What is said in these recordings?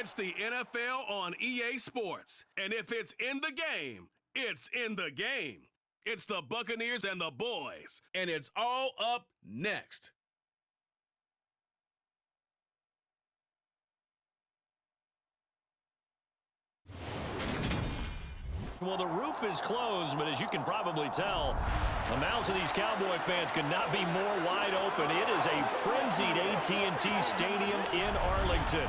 It's the NFL on EA Sports. And if it's in the game, it's in the game. It's the Buccaneers and the boys. And it's all up next. Well, the roof is closed, but as you can probably tell, the mouths of these Cowboy fans could not be more wide open. It is a frenzied AT&T Stadium in Arlington.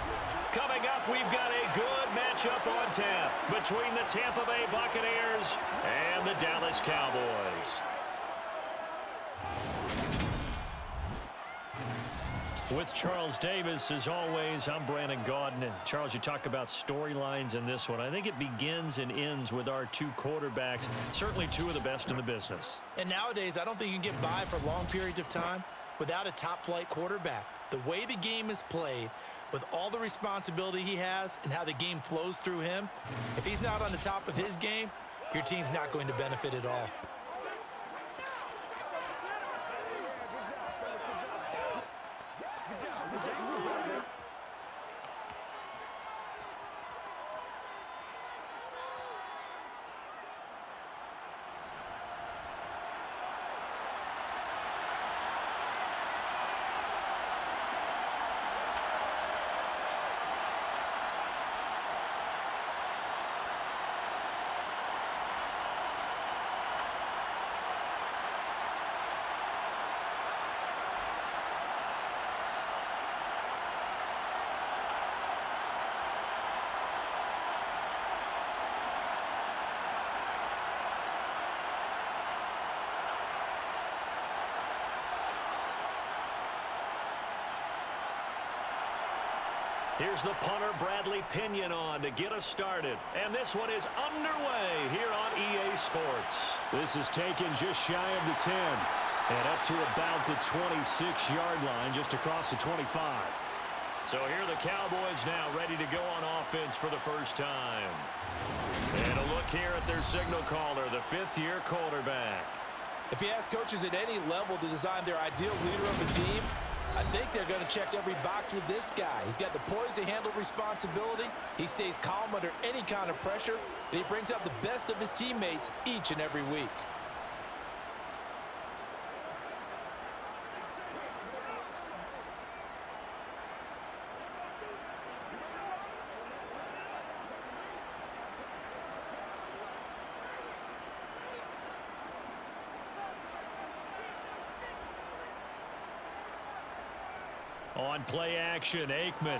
Coming up, we've got a good matchup on tap between the Tampa Bay Buccaneers and the Dallas Cowboys. With Charles Davis, as always, I'm Brandon Gaudin. And Charles, you talk about storylines in this one. I think it begins and ends with our two quarterbacks, certainly two of the best in the business. And nowadays, I don't think you can get by for long periods of time without a top-flight quarterback. The way the game is played, with all the responsibility he has and how the game flows through him, if he's not on the top of his game, your team's not going to benefit at all. Here's the punter, Bradley Pinion, on to get us started. And this one is underway here on EA Sports. This is taken just shy of the 10 and up to about the 26-yard line, just across the 25. So here are the Cowboys now ready to go on offense for the first time. And a look here at their signal caller, the fifth-year quarterback. If you ask coaches at any level to design their ideal leader of a team, I think they're going to check every box with this guy. He's got the poise to handle responsibility. He stays calm under any kind of pressure, and he brings out the best of his teammates each and every week. On play action, Aikman.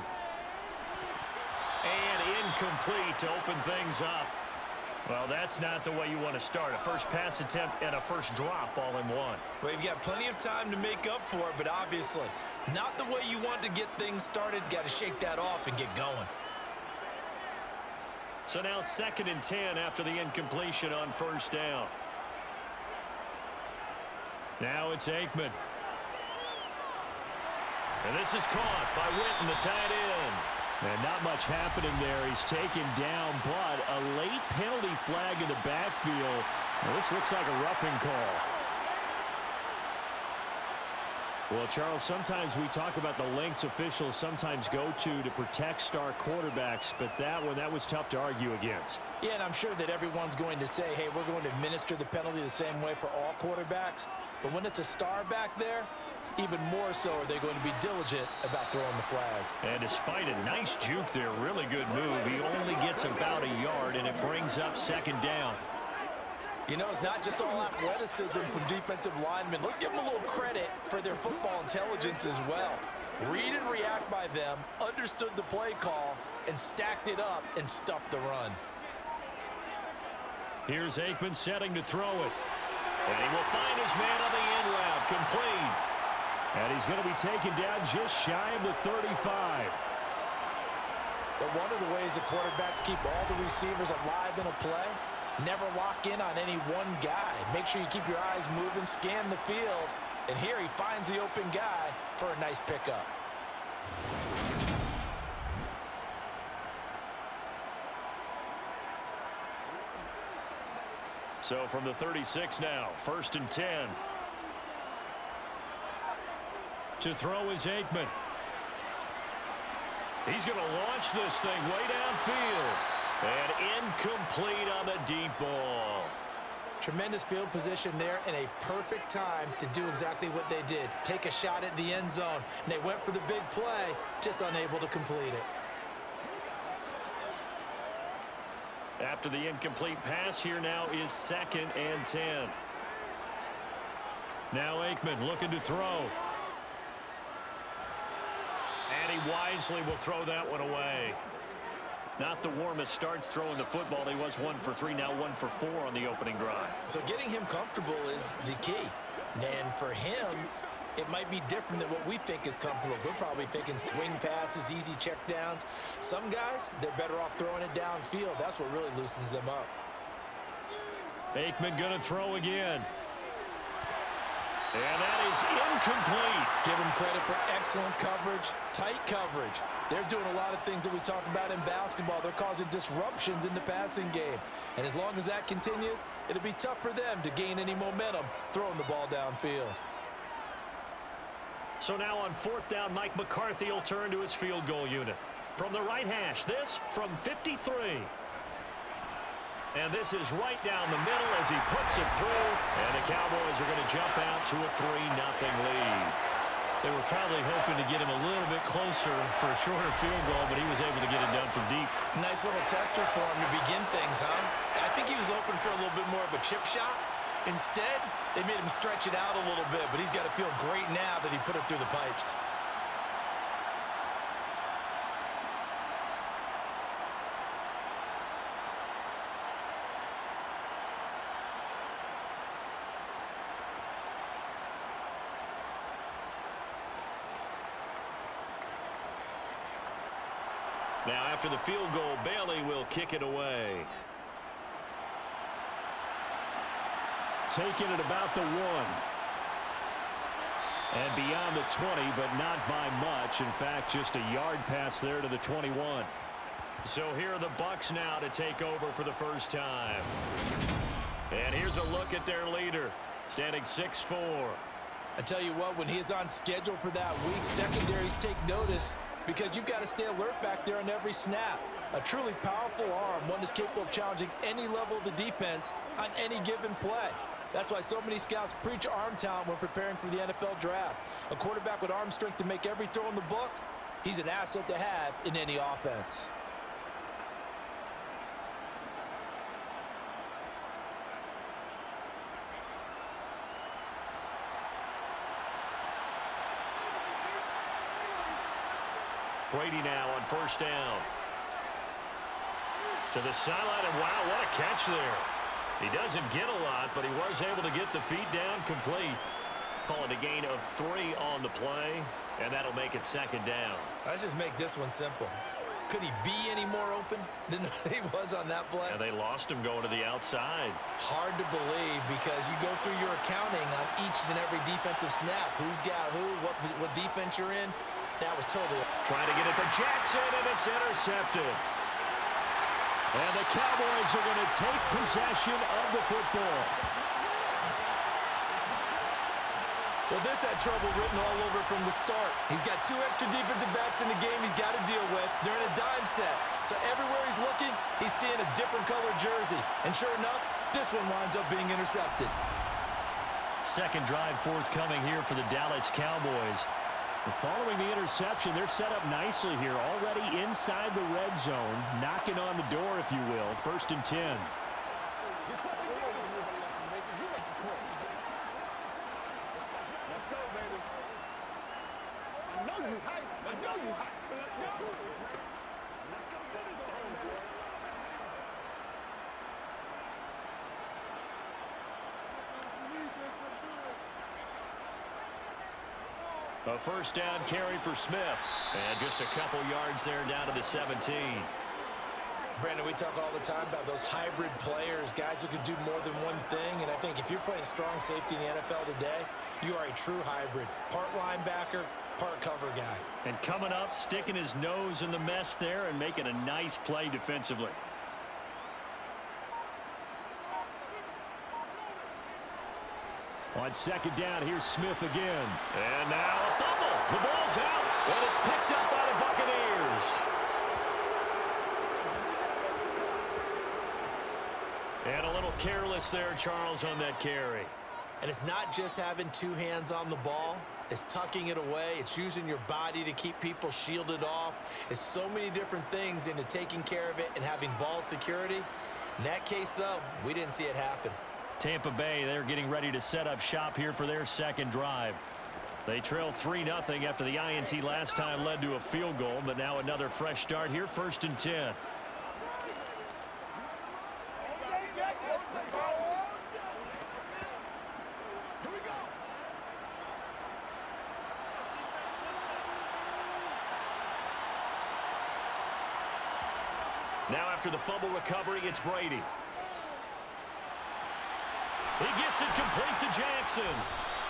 And incomplete to open things up. Well, that's not the way you want to start. A first pass attempt and a first drop all in one. Well, you've got plenty of time to make up for it, but obviously not the way you want to get things started. Got to shake that off and get going. So now 2nd and 10 after the incompletion on first down. Now it's Aikman. And this is caught by Witten, the tight end. And not much happening there. He's taken down, but a late penalty flag in the backfield. Well, this looks like a roughing call. Well, Charles, sometimes we talk about the lengths officials sometimes go to protect star quarterbacks, but that was tough to argue against. Yeah, and I'm sure that everyone's going to say, hey, we're going to administer the penalty the same way for all quarterbacks. But when it's a star back there, even more so are they going to be diligent about throwing the flag. And despite a nice juke there, really good move, he only gets about a yard, and it brings up 2nd down. You know, it's not just all athleticism from defensive linemen. Let's give them a little credit for their football intelligence as well. Read and react by them, understood the play call, and stacked it up and stuffed the run. Here's Aikman setting to throw it. And he will find his man on the end route, complete. And he's going to be taken down just shy of the 35. But one of the ways the quarterbacks keep all the receivers alive in a play, never lock in on any one guy. Make sure you keep your eyes moving, scan the field. And here he finds the open guy for a nice pickup. So from the 36 now, 1st and 10. To throw is Aikman. He's going to launch this thing way downfield. And incomplete on the deep ball. Tremendous field position there and a perfect time to do exactly what they did. Take a shot at the end zone. And they went for the big play, just unable to complete it. After the incomplete pass, here now is 2nd and 10. Now Aikman looking to throw. And he wisely will throw that one away. Not the warmest starts throwing the football. He was 1 for 3, now 1 for 4 on the opening drive. So getting him comfortable is the key. And for him, it might be different than what we think is comfortable. We're probably thinking swing passes, easy checkdowns. Some guys, they're better off throwing it downfield. That's what really loosens them up. Aikman going to throw again. And that is incomplete. Give him credit for excellent coverage, tight coverage. They're doing a lot of things that we talk about in basketball. They're causing disruptions in the passing game. And as long as that continues, it'll be tough for them to gain any momentum throwing the ball downfield. So now on 4th down, Mike McCarthy will turn to his field goal unit. From the right hash, this from 53. And this is right down the middle as he puts it through. And the Cowboys are going to jump out to a 3-0 lead. They were probably hoping to get him a little bit closer for a shorter field goal, but he was able to get it done from deep. Nice little tester for him to begin things, huh? I think he was open for a little bit more of a chip shot. Instead, they made him stretch it out a little bit, but he's got to feel great now that he put it through the pipes. Now after the field goal, Bailey will kick it away. Taking it about the 1. And beyond the 20, but not by much. In fact, just a yard pass there to the 21. So here are the Bucs now to take over for the first time. And here's a look at their leader, standing 6'4". I tell you what, when he is on schedule for that week, secondaries take notice because you've got to stay alert back there on every snap. A truly powerful arm, one that's capable of challenging any level of the defense on any given play. That's why so many scouts preach arm talent when preparing for the NFL draft. A quarterback with arm strength to make every throw in the book, he's an asset to have in any offense. Brady now on 1st down. To the sideline, and wow, what a catch there. He doesn't get a lot, but he was able to get the feet down complete. Call it a gain of 3 on the play, and that'll make it 2nd down. Let's just make this one simple. Could he be any more open than he was on that play? And they lost him going to the outside. Hard to believe because you go through your accounting on each and every defensive snap. Who's got who, what defense you're in. That was totally... Trying to get it to Jackson, and it's intercepted. And the Cowboys are going to take possession of the football. Well, this had trouble written all over from the start. He's got 2 extra defensive backs in the game he's got to deal with. They're in a dime set. So everywhere he's looking, he's seeing a different color jersey. And sure enough, this one winds up being intercepted. Second drive forthcoming here for the Dallas Cowboys. Following the interception, they're set up nicely here, already inside the red zone, knocking on the door, if you will. 1st and 10. Let's go, baby. I know you hype. Let's go, you hype. Let's go. Let's go do this thing, baby. A 1st down carry for Smith. And just a couple yards there down to the 17. Brandon, we talk all the time about those hybrid players, guys who can do more than one thing. And I think if you're playing strong safety in the NFL today, you are a true hybrid. Part linebacker, part cover guy. And coming up, sticking his nose in the mess there and making a nice play defensively. On 2nd down, here's Smith again. And now a fumble. The ball's out, and it's picked up by the Buccaneers. Buccaneers. And a little careless there, Charles, on that carry. And it's not just having two hands on the ball. It's tucking it away. It's using your body to keep people shielded off. It's so many different things into taking care of it and having ball security. In that case, though, we didn't see it happen. Tampa Bay, they're getting ready to set up shop here for their second drive. They trail 3-0 after the INT last time led to a field goal, but now another fresh start here, 1st and 10. Now after the fumble recovery, it's Brady. He gets it complete to Jackson.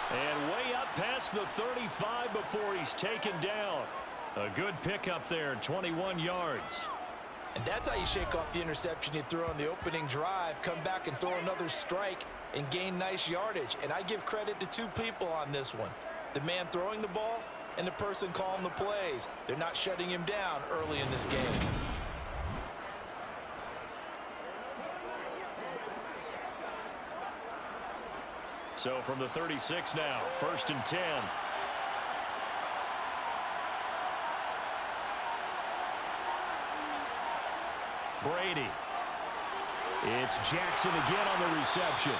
And way up past the 35 before he's taken down. A good pickup there, 21 yards. And that's how you shake off the interception you threw on the opening drive, come back and throw another strike and gain nice yardage. And I give credit to two people on this one. The man throwing the ball and the person calling the plays. They're not shutting him down early in this game. So from the 36 now, 1st and 10. Brady. It's Jackson again on the reception.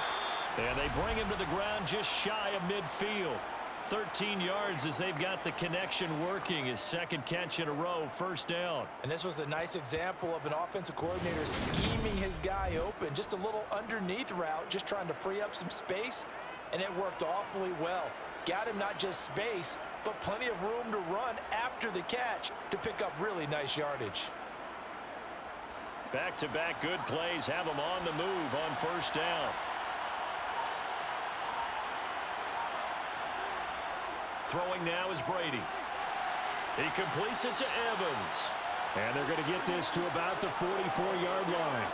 And they bring him to the ground just shy of midfield. 13 yards as they've got the connection working. His second catch in a row, 1st down. And this was a nice example of an offensive coordinator scheming his guy open. Just a little underneath route, just trying to free up some space. And it worked awfully well. Got him not just space, but plenty of room to run after the catch to pick up really nice yardage. Back-to-back good plays have him on the move on 1st down. Throwing now is Brady. He completes it to Evans. And they're going to get this to about the 44-yard line.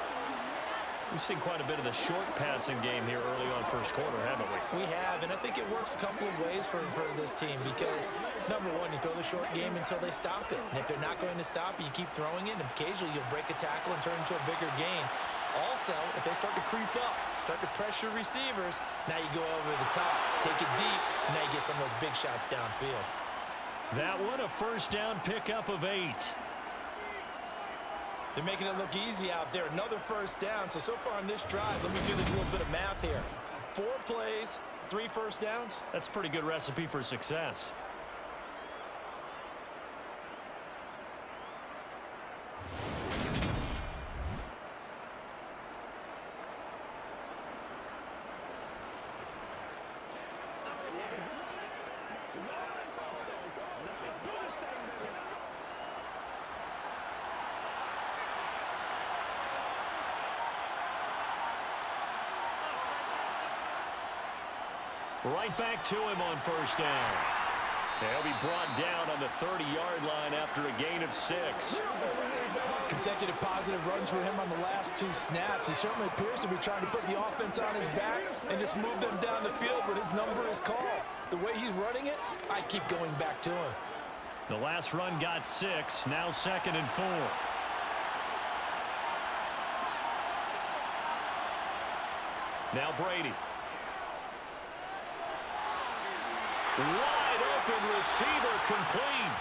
We've seen quite a bit of the short passing game here early on 1st quarter, haven't we? We have, and I think it works a couple of ways for this team because, number one, you throw the short game until they stop it. And if they're not going to stop it, you keep throwing it, and occasionally you'll break a tackle and turn into a bigger gain. Also, if they start to creep up, start to pressure receivers, now you go over the top, take it deep, and now you get some of those big shots downfield. That one, a 1st down pickup of 8. They're making it look easy out there. Another 1st down. So far on this drive, let me do this little bit of math here. 4 plays, 3 1st downs. That's a pretty good recipe for success. Right back to him on 1st down. He'll be brought down on the 30-yard line after a gain of 6. Consecutive positive runs for him on the last 2 snaps. He certainly appears to be trying to put the offense on his back and just move them down the field when his number is called. The way he's running it, I keep going back to him. The last run got 6, now 2nd and 4. Now Brady. Wide open receiver complete.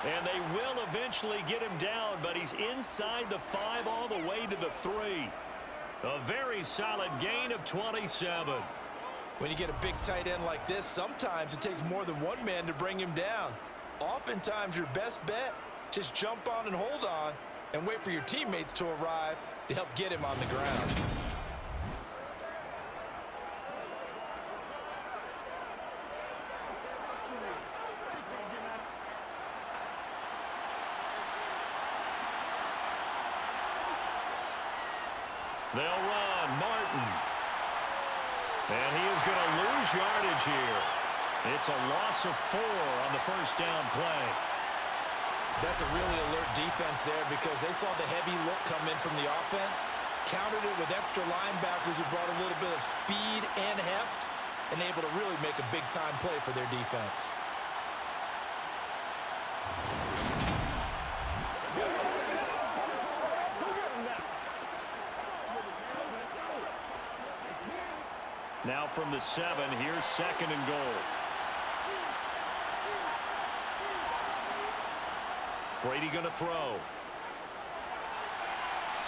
And they will eventually get him down, but he's inside the 5 all the way to the 3. A very solid gain of 27. When you get a big tight end like this, sometimes it takes more than one man to bring him down. Oftentimes your best bet, just jump on and hold on and wait for your teammates to arrive to help get him on the ground. They'll run Martin. And he is going to lose yardage here. It's a loss of 4 on the 1st down play. That's a really alert defense there because they saw the heavy look come in from the offense, countered it with extra linebackers who brought a little bit of speed and heft, and able to really make a big-time play for their defense. Now from the 7, here's 2nd and goal. Brady going to throw.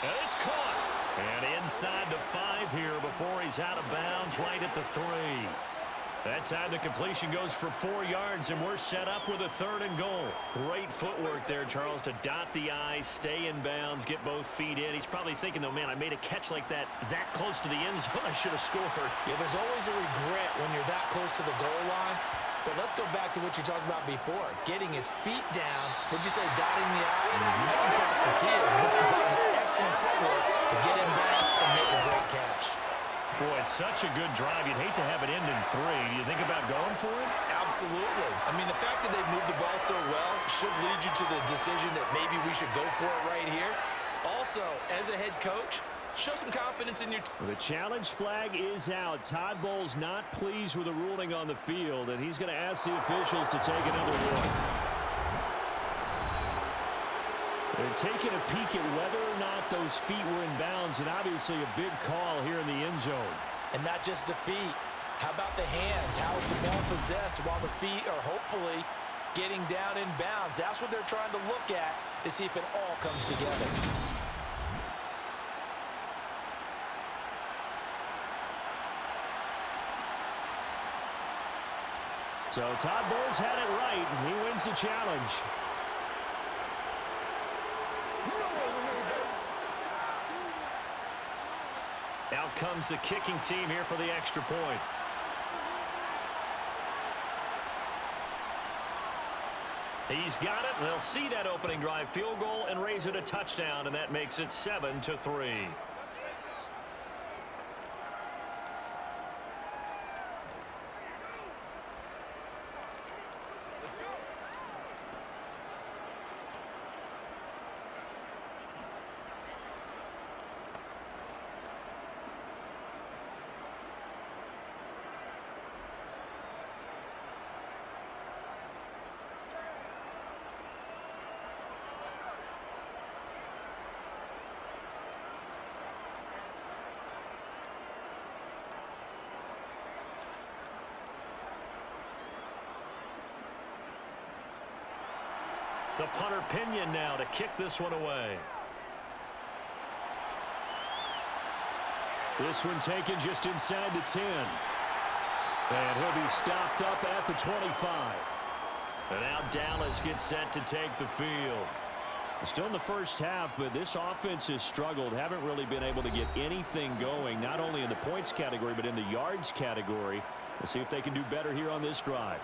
And it's caught. And inside the 5 here before he's out of bounds right at the 3. That time the completion goes for 4 yards, and we're set up with a 3rd and goal. Great footwork there, Charles, to dot the I, stay in bounds, get both feet in. He's probably thinking, though, man, I made a catch like that close to the end zone. I should have scored. Yeah, there's always a regret when you're that close to the goal line. But let's go back to what you talked about before. Getting his feet down. Would you say dotting the I? I can cross the T as well. Excellent footwork to get in bounds and make a great catch. Boy, it's such a good drive. You'd hate to have it end in 3. Do you think about going for it? Absolutely. I mean, the fact that they've moved the ball so well should lead you to the decision that maybe we should go for it right here. Also, as a head coach, show some confidence in your team. The challenge flag is out. Todd Bowles not pleased with the ruling on the field, and he's going to ask the officials to take another look. They're taking a peek at whether or not those feet were in bounds, and obviously a big call here in the end zone. And not just the feet. How about the hands? How is the ball possessed while the feet are hopefully getting down in bounds? That's what they're trying to look at to see if it all comes together. So Todd Bowles had it right, and he wins the challenge. Out comes the kicking team here for the extra point. He's got it. They'll see that opening drive field goal and raise it a touchdown, and that makes it 7-3. The punter Pinion now to kick this one away. This one taken just inside the 10. And he'll be stopped up at the 25. And now Dallas gets set to take the field. Still in the first half, but this offense has struggled. Haven't really been able to get anything going, not only in the points category, but in the yards category. We'll see if they can do better here on this drive.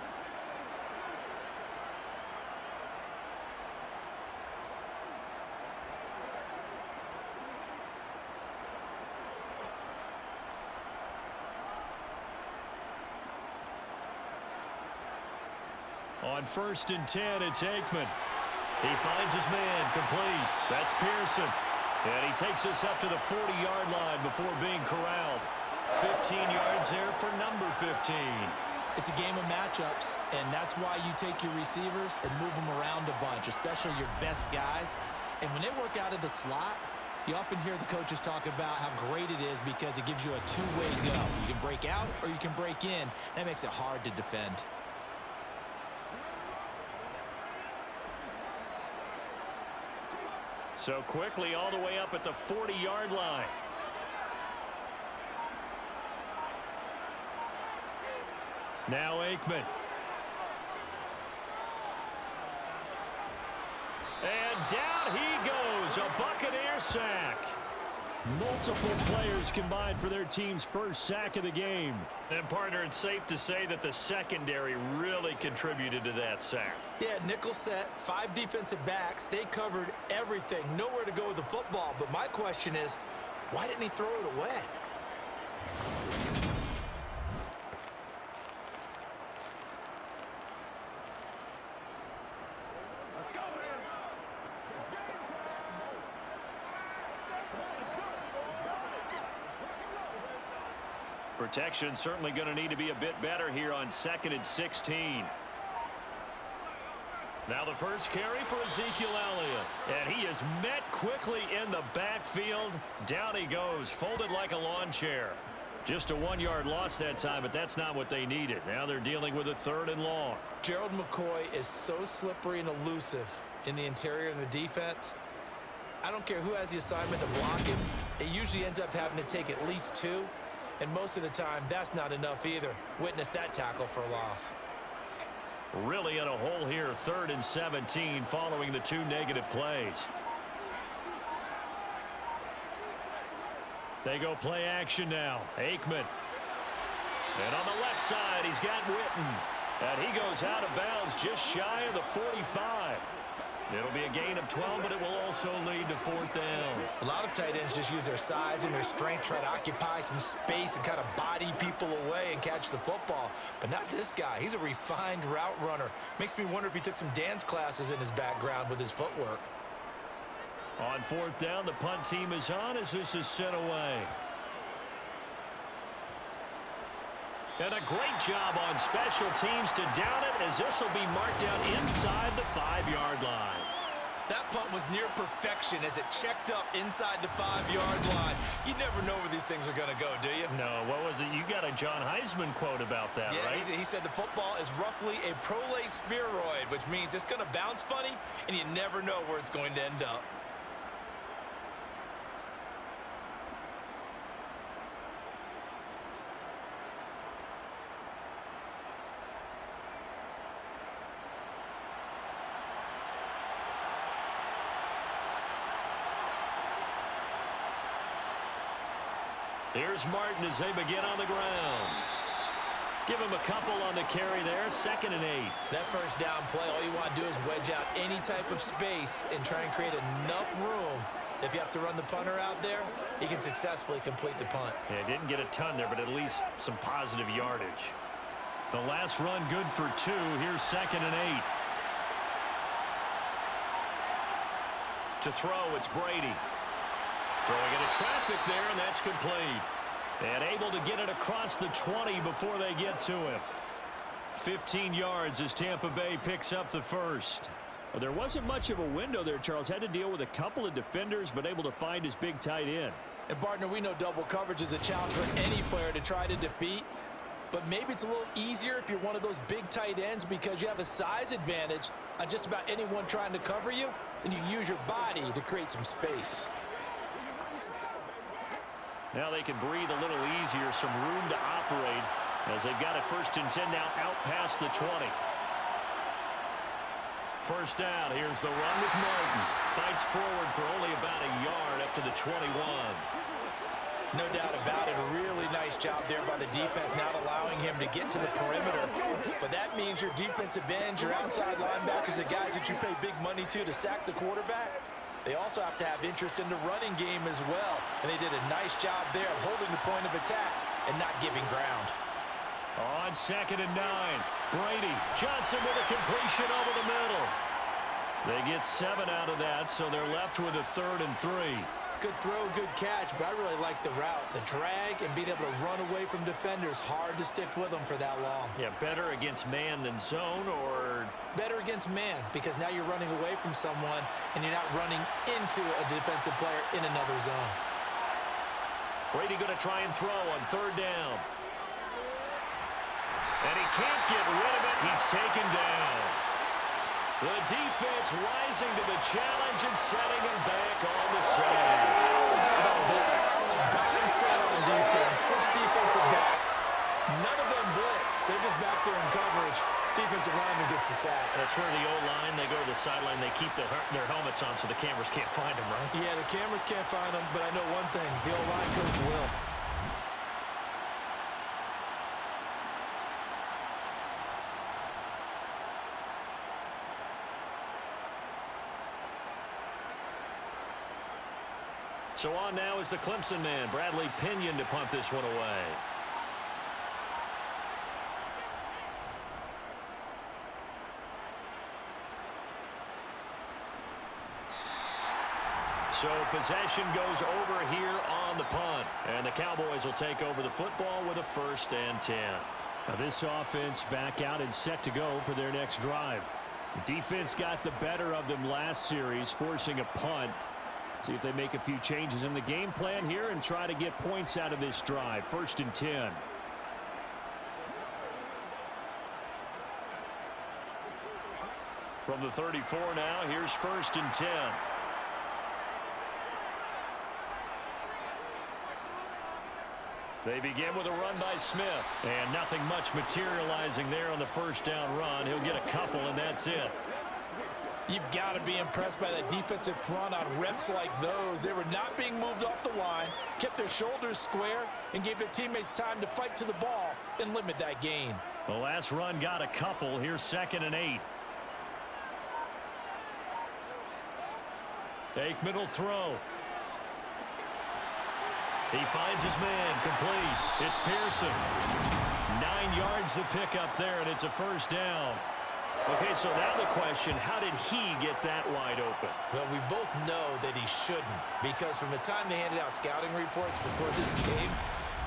On 1st and 10, it's Aikman. He finds his man complete. That's Pearson. And he takes us up to the 40-yard line before being corralled. 15 yards there for number 15. It's a game of matchups, and that's why you take your receivers and move them around a bunch, especially your best guys. And when they work out of the slot, you often hear the coaches talk about how great it is because it gives you a two-way go. You can break out or you can break in. That makes it hard to defend. So quickly all the way up at the 40-yard line. Now Aikman. And down he goes. A Buccaneer sack. Multiple players combined for their team's first sack of the game. And, partner, it's safe to say that the secondary really contributed to that sack. Yeah, nickel set, 5 defensive backs. They covered everything. Nowhere to go with the football. But my question is, why didn't he throw it away? Let's go, man. It's game time. Protection certainly going to need to be a bit better here on 2nd and 16. Now the first carry for Ezekiel Elliott. And he is met quickly in the backfield. Down he goes, folded like a lawn chair. Just a 1-yard loss that time, but that's not what they needed. Now they're dealing with a 3rd and long. Gerald McCoy is so slippery and elusive in the interior of the defense. I don't care who has the assignment to block him. It usually ends up having to take at least 2, and most of the time, that's not enough either. Witness that tackle for a loss. Really in a hole here, 3rd and 17 following the 2 negative plays. They go play action now. Aikman. And on the left side, he's got Witten. And he goes out of bounds just shy of the 45. It'll be a gain of 12, but it will also lead to 4th down. A lot of tight ends just use their size and their strength, try to occupy some space and kind of body people away and catch the football. But not this guy. He's a refined route runner. Makes me wonder if he took some dance classes in his background with his footwork. On 4th down, the punt team is on as this is sent away. And a great job on special teams to down it, as this will be marked down inside the 5-yard line. That punt was near perfection as it checked up inside the 5-yard line. You never know where these things are going to go, do you? No, what was it? You got a John Heisman quote about that, yeah, right? He said the football is roughly a prolate spheroid, which means it's going to bounce funny, and you never know where it's going to end up. Here's Martin as they begin on the ground. Give him a couple on the carry there. 2nd and 8. That first down play, all you want to do is wedge out any type of space and try and create enough room. If you have to run the punter out there, he can successfully complete the punt. Yeah, didn't get a ton there, but at least some positive yardage. The last run good for 2. Here's 2nd and 8. To throw, it's Brady. Throwing into traffic there, and that's complete. And able to get it across the 20 before they get to him. 15 yards as Tampa Bay picks up the first. Well, there wasn't much of a window there, Charles. Had to deal with a couple of defenders, but able to find his big tight end. And, partner, we know double coverage is a challenge for any player to try to defeat. But maybe it's a little easier if you're one of those big tight ends because you have a size advantage on just about anyone trying to cover you, and you use your body to create some space. Now they can breathe a little easier, some room to operate as they've got it 1st and 10 now out past the 20. First down, here's the run with Martin. Fights forward for only about a yard up to the 21. No doubt about it. A really nice job there by the defense, not allowing him to get to the perimeter. But that means your defensive ends, your outside linebackers, the guys that you pay big money to sack the quarterback, they also have to have interest in the running game as well. And they did a nice job there of holding the point of attack and not giving ground. On 2nd and 9, Brady. Johnson with a completion over the middle. They get 7 out of that, so they're left with a 3rd and 3. Good throw, good catch, but I really like the route. The drag and being able to run away from defenders, hard to stick with them for that long. Yeah, better against man than zone, or? Better against man, because now you're running away from someone and you're not running into a defensive player in another zone. Brady going to try and throw on 3rd down. And he can't get rid of it. He's taken down. The defense rising to the challenge and setting him back on the side. A dime set on defense, 6 defensive backs. None of them blitz. They're just back there in coverage. Defensive lineman gets the sack. That's where the O-line, they go to the sideline, they keep their helmets on so the cameras can't find them, right? Yeah, the cameras can't find them, but I know one thing. The O-line coach will. So on now is the Clemson man, Bradley Pinion, to punt this one away. So possession goes over here on the punt. And the Cowboys will take over the football with a 1st and 10. Now this offense back out and set to go for their next drive. Defense got the better of them last series, forcing a punt. See if they make a few changes in the game plan here and try to get points out of this drive. 1st and 10. From the 34 now, here's 1st and 10. They begin with a run by Smith. And nothing much materializing there on the 1st down run. He'll get a couple, and that's it. You've got to be impressed by that defensive front on reps like those. They were not being moved off the line, kept their shoulders square, and gave their teammates time to fight to the ball and limit that gain. The last run got a couple. Here's 2nd and 8. Aikman will throw. He finds his man, complete. It's Pearson. 9 yards the pickup there, and it's a 1st down. Okay, so now the question, how did he get that wide open? Well, we both know that he shouldn't, because from the time they handed out scouting reports before this game,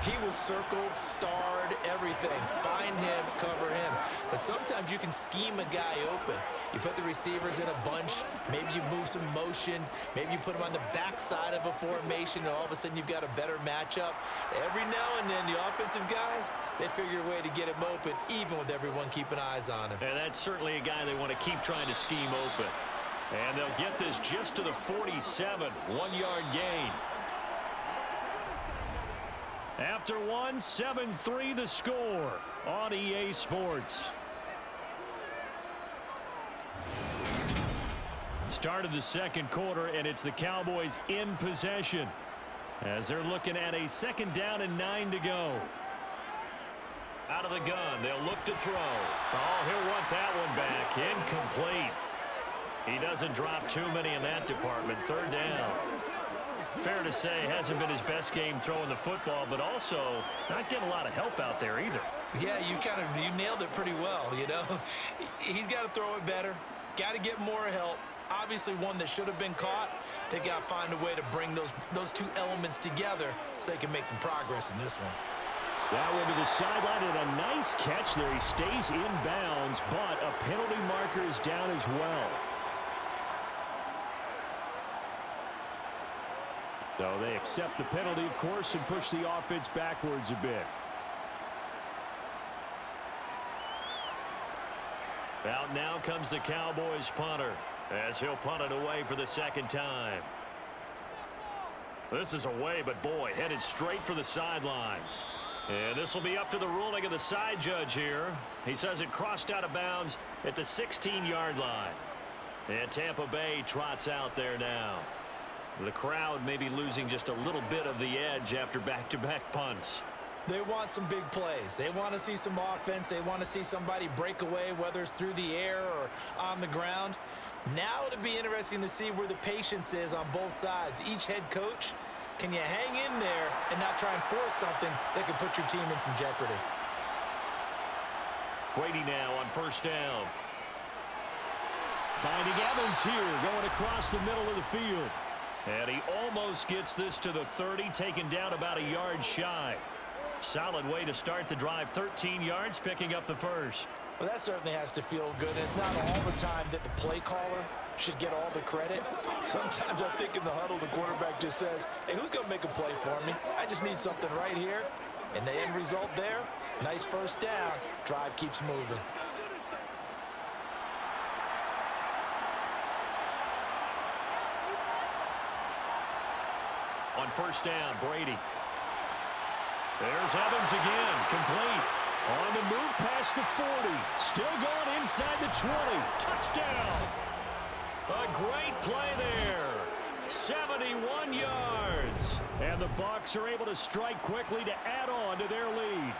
he was circled, starred, everything. Find him, cover him. But sometimes you can scheme a guy open. You put the receivers in a bunch. Maybe you move some motion. Maybe you put them on the backside of a formation, and all of a sudden you've got a better matchup. Every now and then, the offensive guys, they figure a way to get him open, even with everyone keeping eyes on him. And that's certainly a guy they want to keep trying to scheme open. And they'll get this just to the 47. 1-yard gain. After 7-3 the score on EA Sports. Start of the 2nd quarter, and it's the Cowboys in possession as they're looking at a 2nd down and 9 to go. Out of the gun, they'll look to throw. Oh, he'll want that one back. Incomplete. He doesn't drop too many in that department. 3rd down. Fair to say, hasn't been his best game throwing the football, but also not getting a lot of help out there either. Yeah, you nailed it pretty well, you know. He's got to throw it better. Got to get more help. Obviously one that should have been caught. They've got to find a way to bring those two elements together so they can make some progress in this one. That one to the sideline, and a nice catch there. He stays in bounds, but a penalty marker is down as well. So they accept the penalty, of course, and push the offense backwards a bit. Out now comes the Cowboys punter as he'll punt it away for the 2nd time. This is away, but boy, headed straight for the sidelines. And this will be up to the ruling of the side judge here. He says it crossed out of bounds at the 16-yard line. And Tampa Bay trots out there now. The crowd may be losing just a little bit of the edge after back-to-back punts. They want some big plays. They want to see some offense. They want to see somebody break away, whether it's through the air or on the ground. Now it'll be interesting to see where the patience is on both sides. Each head coach, can you hang in there and not try and force something that could put your team in some jeopardy? Brady now on 1st down. Finding Evans here, going across the middle of the field. And he almost gets this to the 30, taken down about a yard shy. Solid way to start the drive. 13 yards, picking up the 1st. Well, that certainly has to feel good. And it's not all the time that the play caller should get all the credit. Sometimes I think in the huddle, the quarterback just says, hey, who's going to make a play for me? I just need something right here. And the end result there, nice 1st down. Drive keeps moving. On 1st down, Brady. There's Evans again, complete. On the move past the 40. Still going inside the 20. Touchdown. A great play there. 71 yards. And the Bucs are able to strike quickly to add on to their lead.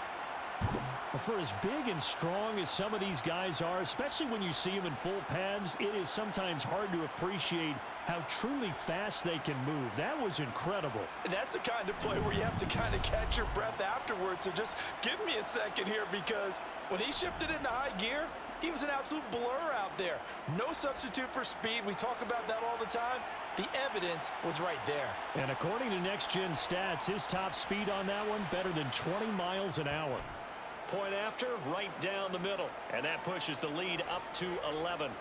For as big and strong as some of these guys are, especially when you see them in full pads, it is sometimes hard to appreciate how truly fast they can move. That was incredible. And that's the kind of play where you have to kind of catch your breath afterwards. So just give me a second here, because when he shifted into high gear, he was an absolute blur out there. No substitute for speed. We talk about that all the time. The evidence was right there. And according to Next Gen Stats, his top speed on that one, better than 20 miles an hour. Point after, right down the middle. And that pushes the lead up to 11.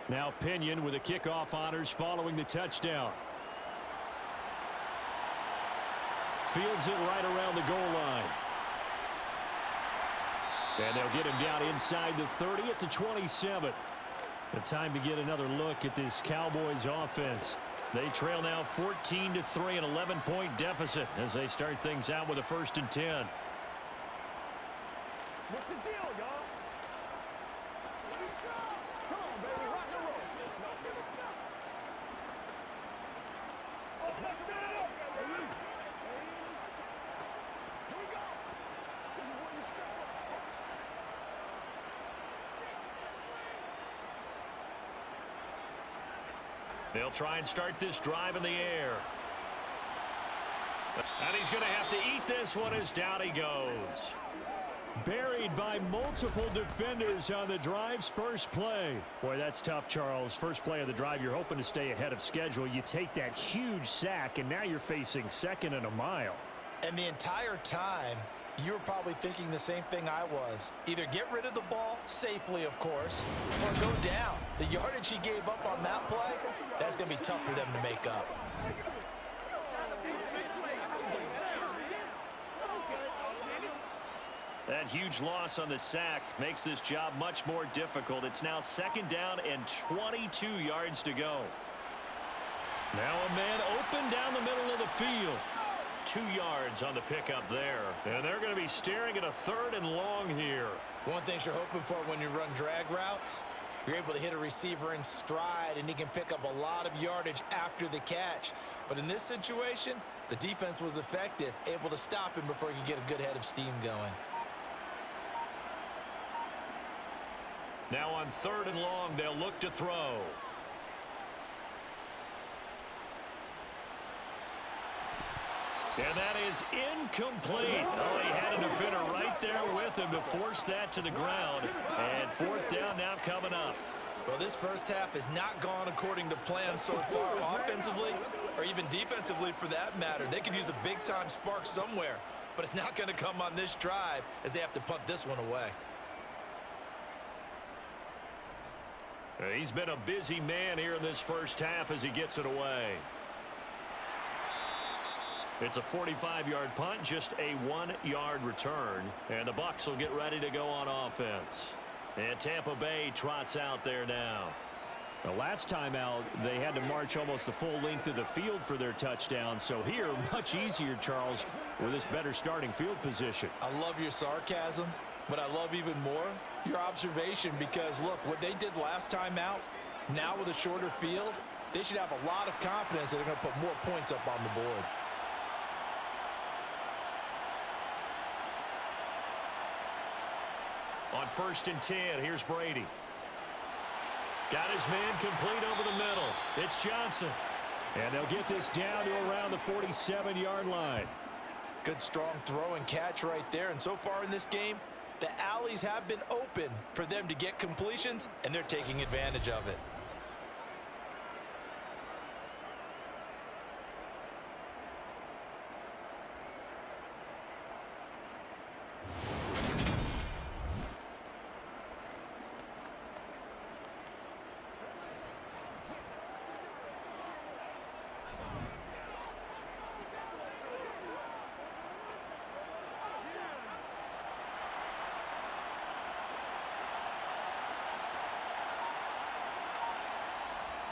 Now Pinion with the kickoff honors following the touchdown. Fields it right around the goal line. And they'll get him down inside the 30 at the 27. The time to get another look at this Cowboys offense. They trail now 14-3, an 11-point deficit as they start things out with a 1st and 10. What's the deal, y'all? Come on, baby, rock and roll. Let's get it up, baby. Here we go. This is where you step up. They'll try and start this drive in the air. And he's going to have to eat this one as down he goes. Buried by multiple defenders on the drive's first play. Boy, that's tough, Charles. First play of the drive, you're hoping to stay ahead of schedule. You take that huge sack, and now you're facing 2nd and a mile. And the entire time, you were probably thinking the same thing I was. Either get rid of the ball, safely of course, or go down. The yardage he gave up on that play, that's going to be tough for them to make up. That huge loss on the sack makes this job much more difficult. It's now 2nd down and 22 yards to go. Now a man open down the middle of the field. 2 yards on the pickup there. And they're going to be staring at a 3rd and long here. One thing you're hoping for when you run drag routes, you're able to hit a receiver in stride, and he can pick up a lot of yardage after the catch. But in this situation, the defense was effective, able to stop him before he could get a good head of steam going. Now on 3rd and long, they'll look to throw. And that is incomplete. Oh, he had a defender right there with him to force that to the ground. And 4th down now coming up. Well, this first half has not gone according to plan so far offensively or even defensively for that matter. They could use a big-time spark somewhere, but it's not going to come on this drive as they have to punt this one away. He's been a busy man here in this first half as he gets it away. It's a 45-yard punt, just a 1-yard return. And the Bucs will get ready to go on offense. And Tampa Bay trots out there now. The last time out, they had to march almost the full length of the field for their touchdown. So here, much easier, Charles, with this better starting field position. I love your sarcasm, but I love even more your observation because, look, what they did last time out, now with a shorter field, they should have a lot of confidence that they're going to put more points up on the board. On 1st and 10, here's Brady. Got his man complete over the middle. It's Johnson. And they'll get this down to around the 47-yard line. Good strong throw and catch right there. And so far in this game, the alleys have been open for them to get completions, and they're taking advantage of it.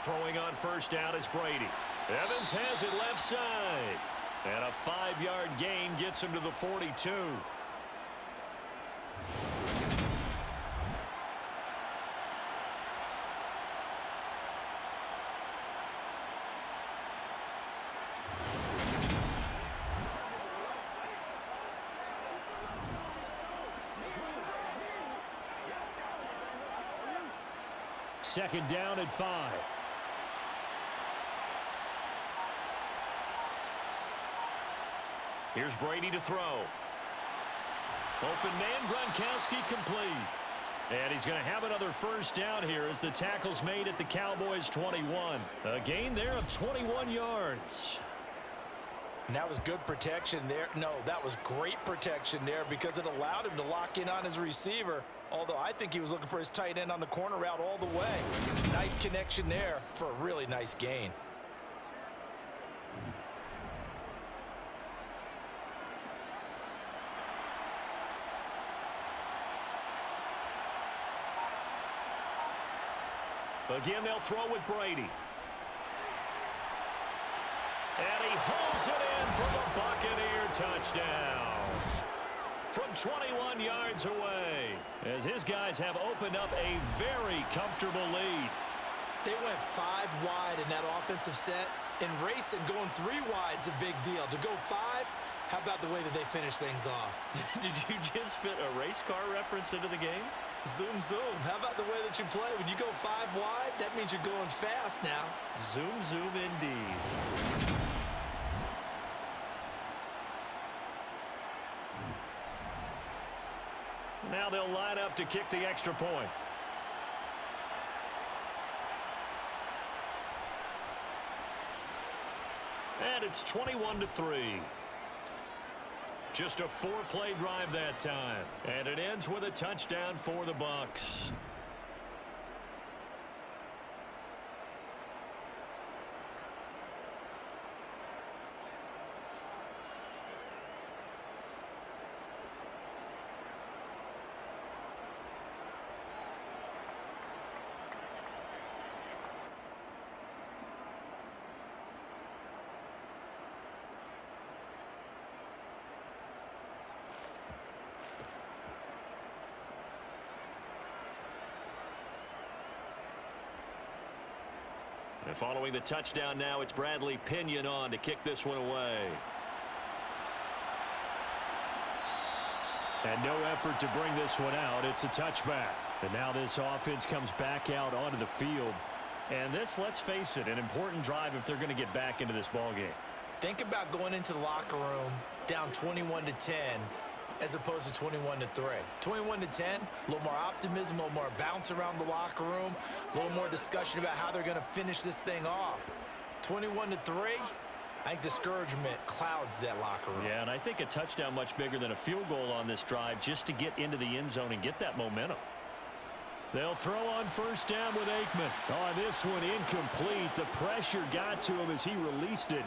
Throwing on 1st down is Brady. Evans has it left side. And a 5-yard gain gets him to the 42. Second down at 5. Here's Brady to throw. Open man, Gronkowski complete. And he's going to have another 1st down here as the tackle's made at the Cowboys 21. A gain there of 21 yards. And that was good protection there. No, that was great protection there because it allowed him to lock in on his receiver. although I think he was looking for his tight end on the corner route all the way. Nice connection there for a really nice gain. Again, they'll throw with Brady. And he holds it in for the Buccaneer touchdown. From 21 yards away, as his guys have opened up a very comfortable lead. They went 5 wide in that offensive set. In racing, going 3 wide's a big deal. To go 5, how about the way that they finish things off? Did you just fit a race car reference into the game? Zoom, zoom. How about the way that you play? When you go 5 wide, that means you're going fast now. Zoom, zoom indeed. Now they'll line up to kick the extra point. And it's 21-3. Just a 4-play drive that time. And it ends with a touchdown for the Bucs. And following the touchdown now, it's Bradley Pinion on to kick this one away. And no effort to bring this one out. It's a touchback. And now this offense comes back out onto the field. And this, let's face it, an important drive if they're going to get back into this ballgame. Think about going into the locker room down 21-10 as opposed to 21-3. 21-10, a little more optimism, a little more bounce around the locker room, a little more discussion about how they're going to finish this thing off. 21-3, I think discouragement clouds that locker room. Yeah, and I think a touchdown much bigger than a field goal on this drive just to get into the end zone and get that momentum. They'll throw on first down with Aikman. Oh, this one incomplete. The pressure got to him as he released it.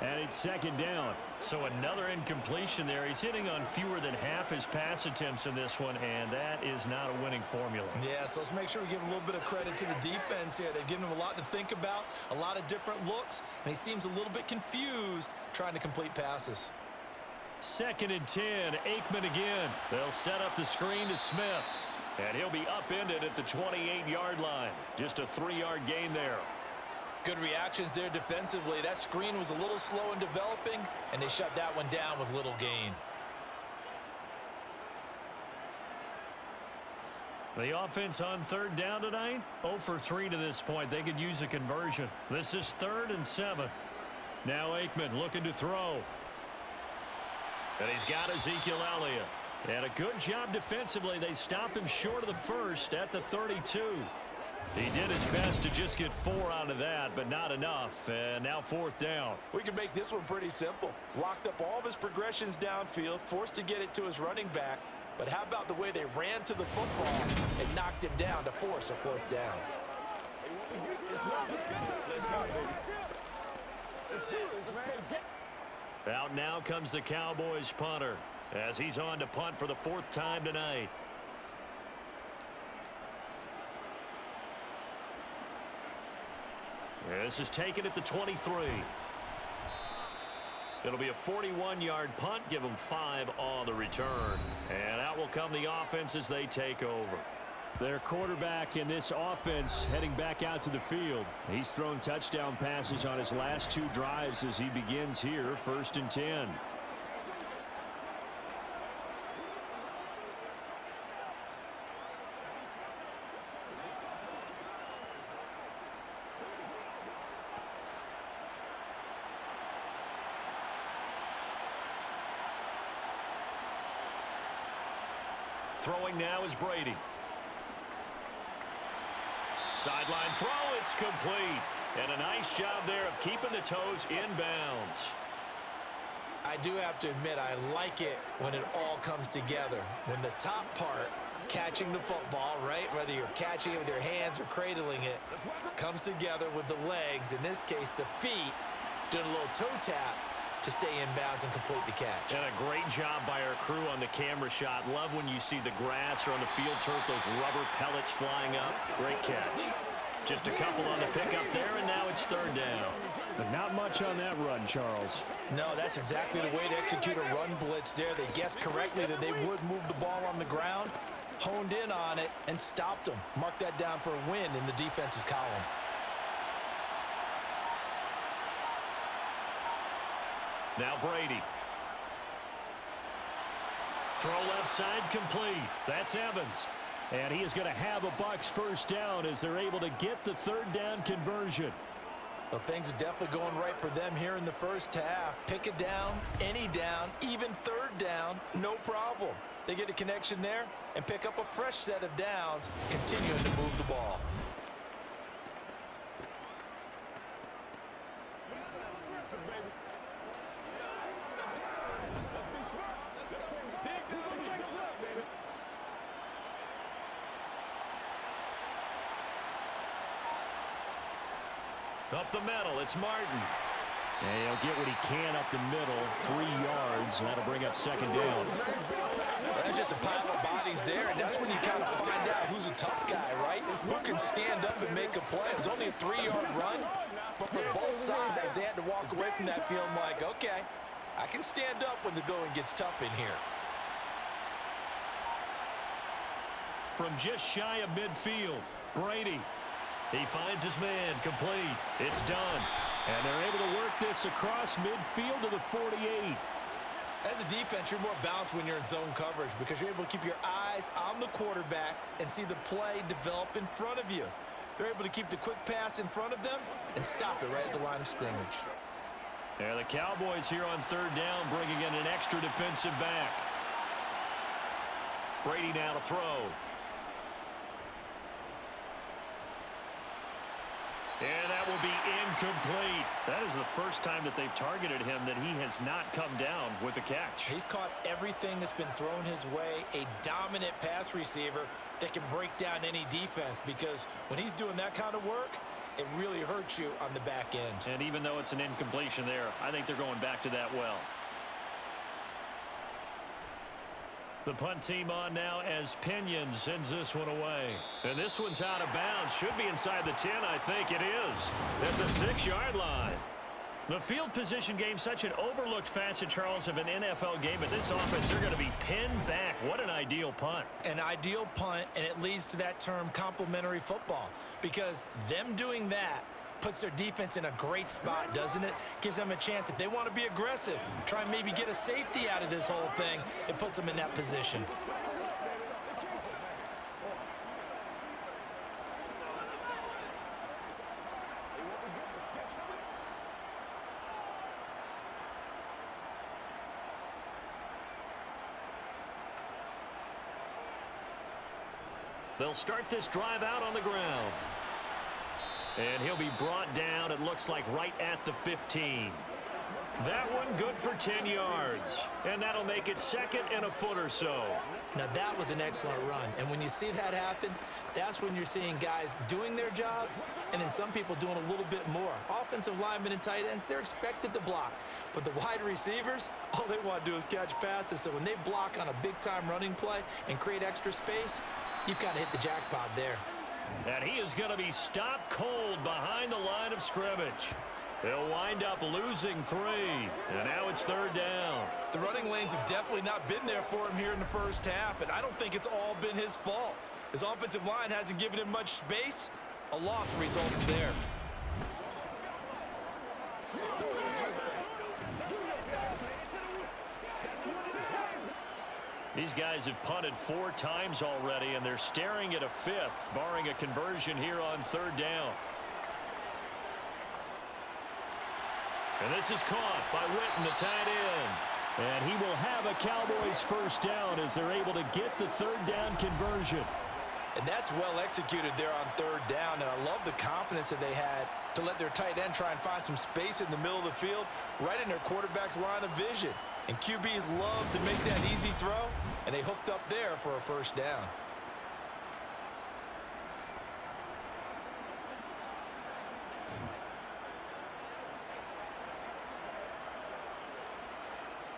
And it's second down. So another incompletion there. He's hitting on fewer than half his pass attempts in this one, and that is not a winning formula. Yeah, so let's make sure we give a little bit of credit to the defense here. They've given him a lot to think about, a lot of different looks, and he seems a little bit confused trying to complete passes. 2nd and 10, Aikman again. They'll set up the screen to Smith, and he'll be upended at the 28-yard line. Just a 3-yard gain there. Good reactions there defensively. That screen was a little slow in developing, and they shut that one down with little gain. The offense on 3rd down tonight, 0 for 3 to this point. They could use a conversion. This is 3rd and 7. Now Aikman looking to throw. And he's got Ezekiel Elliott. And a good job defensively. They stop him short of the first at the 32. He did his best to just get 4 out of that, but not enough. And now 4th down. We can make this one pretty simple. Locked up all of his progressions downfield, forced to get it to his running back. But how about the way they ran to the football and knocked him down to force a 4th down? Out now comes the Cowboys punter as he's on to punt for the 4th time tonight. This is taken at the 23. It'll be a 41-yard punt. Give them 5 on the return. And out will come the offense as they take over. Their quarterback in this offense heading back out to the field. He's thrown touchdown passes on his last 2 drives as he begins here, 1st and 10. Throwing now is Brady. Sideline throw, it's complete. And a nice job there of keeping the toes inbounds. I do have to admit, I like it when it all comes together. When the top part catching the football, right? Whether you're catching it with your hands or cradling it, comes together with the legs, in this case the feet, doing a little toe tap to stay in bounds and complete the catch. And a great job by our crew on the camera shot. Love when you see the grass or on the field turf, those rubber pellets flying up. Great catch. Just a couple on the pickup there, and now it's third down. But not much on that run, Charles. No, that's exactly the way to execute a run blitz there. They guessed correctly that they would move the ball on the ground, honed in on it, and stopped them. Mark that down for a win in the defense's column. Now Brady. Throw left side complete. That's Evans. And he is going to have a Bucs first down as they're able to get the third down conversion. Well, things are definitely going right for them here in the first half. Pick it down, any down, even third down, no problem. They get a connection there and pick up a fresh set of downs, continuing to move the ball. Up the middle, it's Martin. And he'll get what he can up the middle, 3 yards, and that'll bring up second down. Well, that's just a pile of bodies there, and that's when you kind of find out who's a tough guy, right? Who can stand up and make a play. It's only a 3-yard run, but for both sides, they had to walk away from that feeling like, okay, I can stand up when the going gets tough in here. From just shy of midfield, Brady. He finds his man, complete. It's done. And they're able to work this across midfield to the 48. As a defense, you're more balanced when you're in zone coverage because you're able to keep your eyes on the quarterback and see the play develop in front of you. They're able to keep the quick pass in front of them and stop it right at the line of scrimmage. And the Cowboys here on third down, bringing in an extra defensive back. Brady now to throw. And that will be incomplete. That is the first time that they've targeted him that he has not come down with a catch. He's caught everything that's been thrown his way, a dominant pass receiver that can break down any defense because when he's doing that kind of work, it really hurts you on the back end. And even though it's an incompletion there, I think they're going back to that well. The punt team on now as Pinion sends this one away. And this one's out of bounds. Should be inside the 10, I think it is. At the 6-yard line. The field position game, such an overlooked facet, Charles, of an NFL game. But this offense, they're going to be pinned back. What an ideal punt. An ideal punt, and it leads to that term complementary football. Because them doing that puts their defense in a great spot, doesn't it? Gives them a chance. If they want to be aggressive, try and maybe get a safety out of this whole thing, it puts them in that position. They'll start this drive out on the ground. And he'll be brought down, it looks like, right at the 15. That one good for 10 yards. And that'll make it second and a foot or so. Now, that was an excellent run. And when you see that happen, that's when you're seeing guys doing their job and then some people doing a little bit more. Offensive linemen and tight ends, they're expected to block. But the wide receivers, all they want to do is catch passes. So when they block on a big-time running play and create extra space, you've got to hit the jackpot there. And he is going to be stopped cold behind the line of scrimmage. He'll wind up losing 3. And now it's third down. The running lanes have definitely not been there for him here in the first half, and I don't think it's all been his fault. His offensive line hasn't given him much space. A loss results there. These guys have punted 4 times already, and they're staring at a 5th, barring a conversion here on third down. And this is caught by Witten, the tight end. And he will have a Cowboys first down as they're able to get the third down conversion. And that's well executed there on third down, and I love the confidence that they had to let their tight end try and find some space in the middle of the field, right in their quarterback's line of vision. And QBs love to make that easy throw, and they hooked up there for a first down.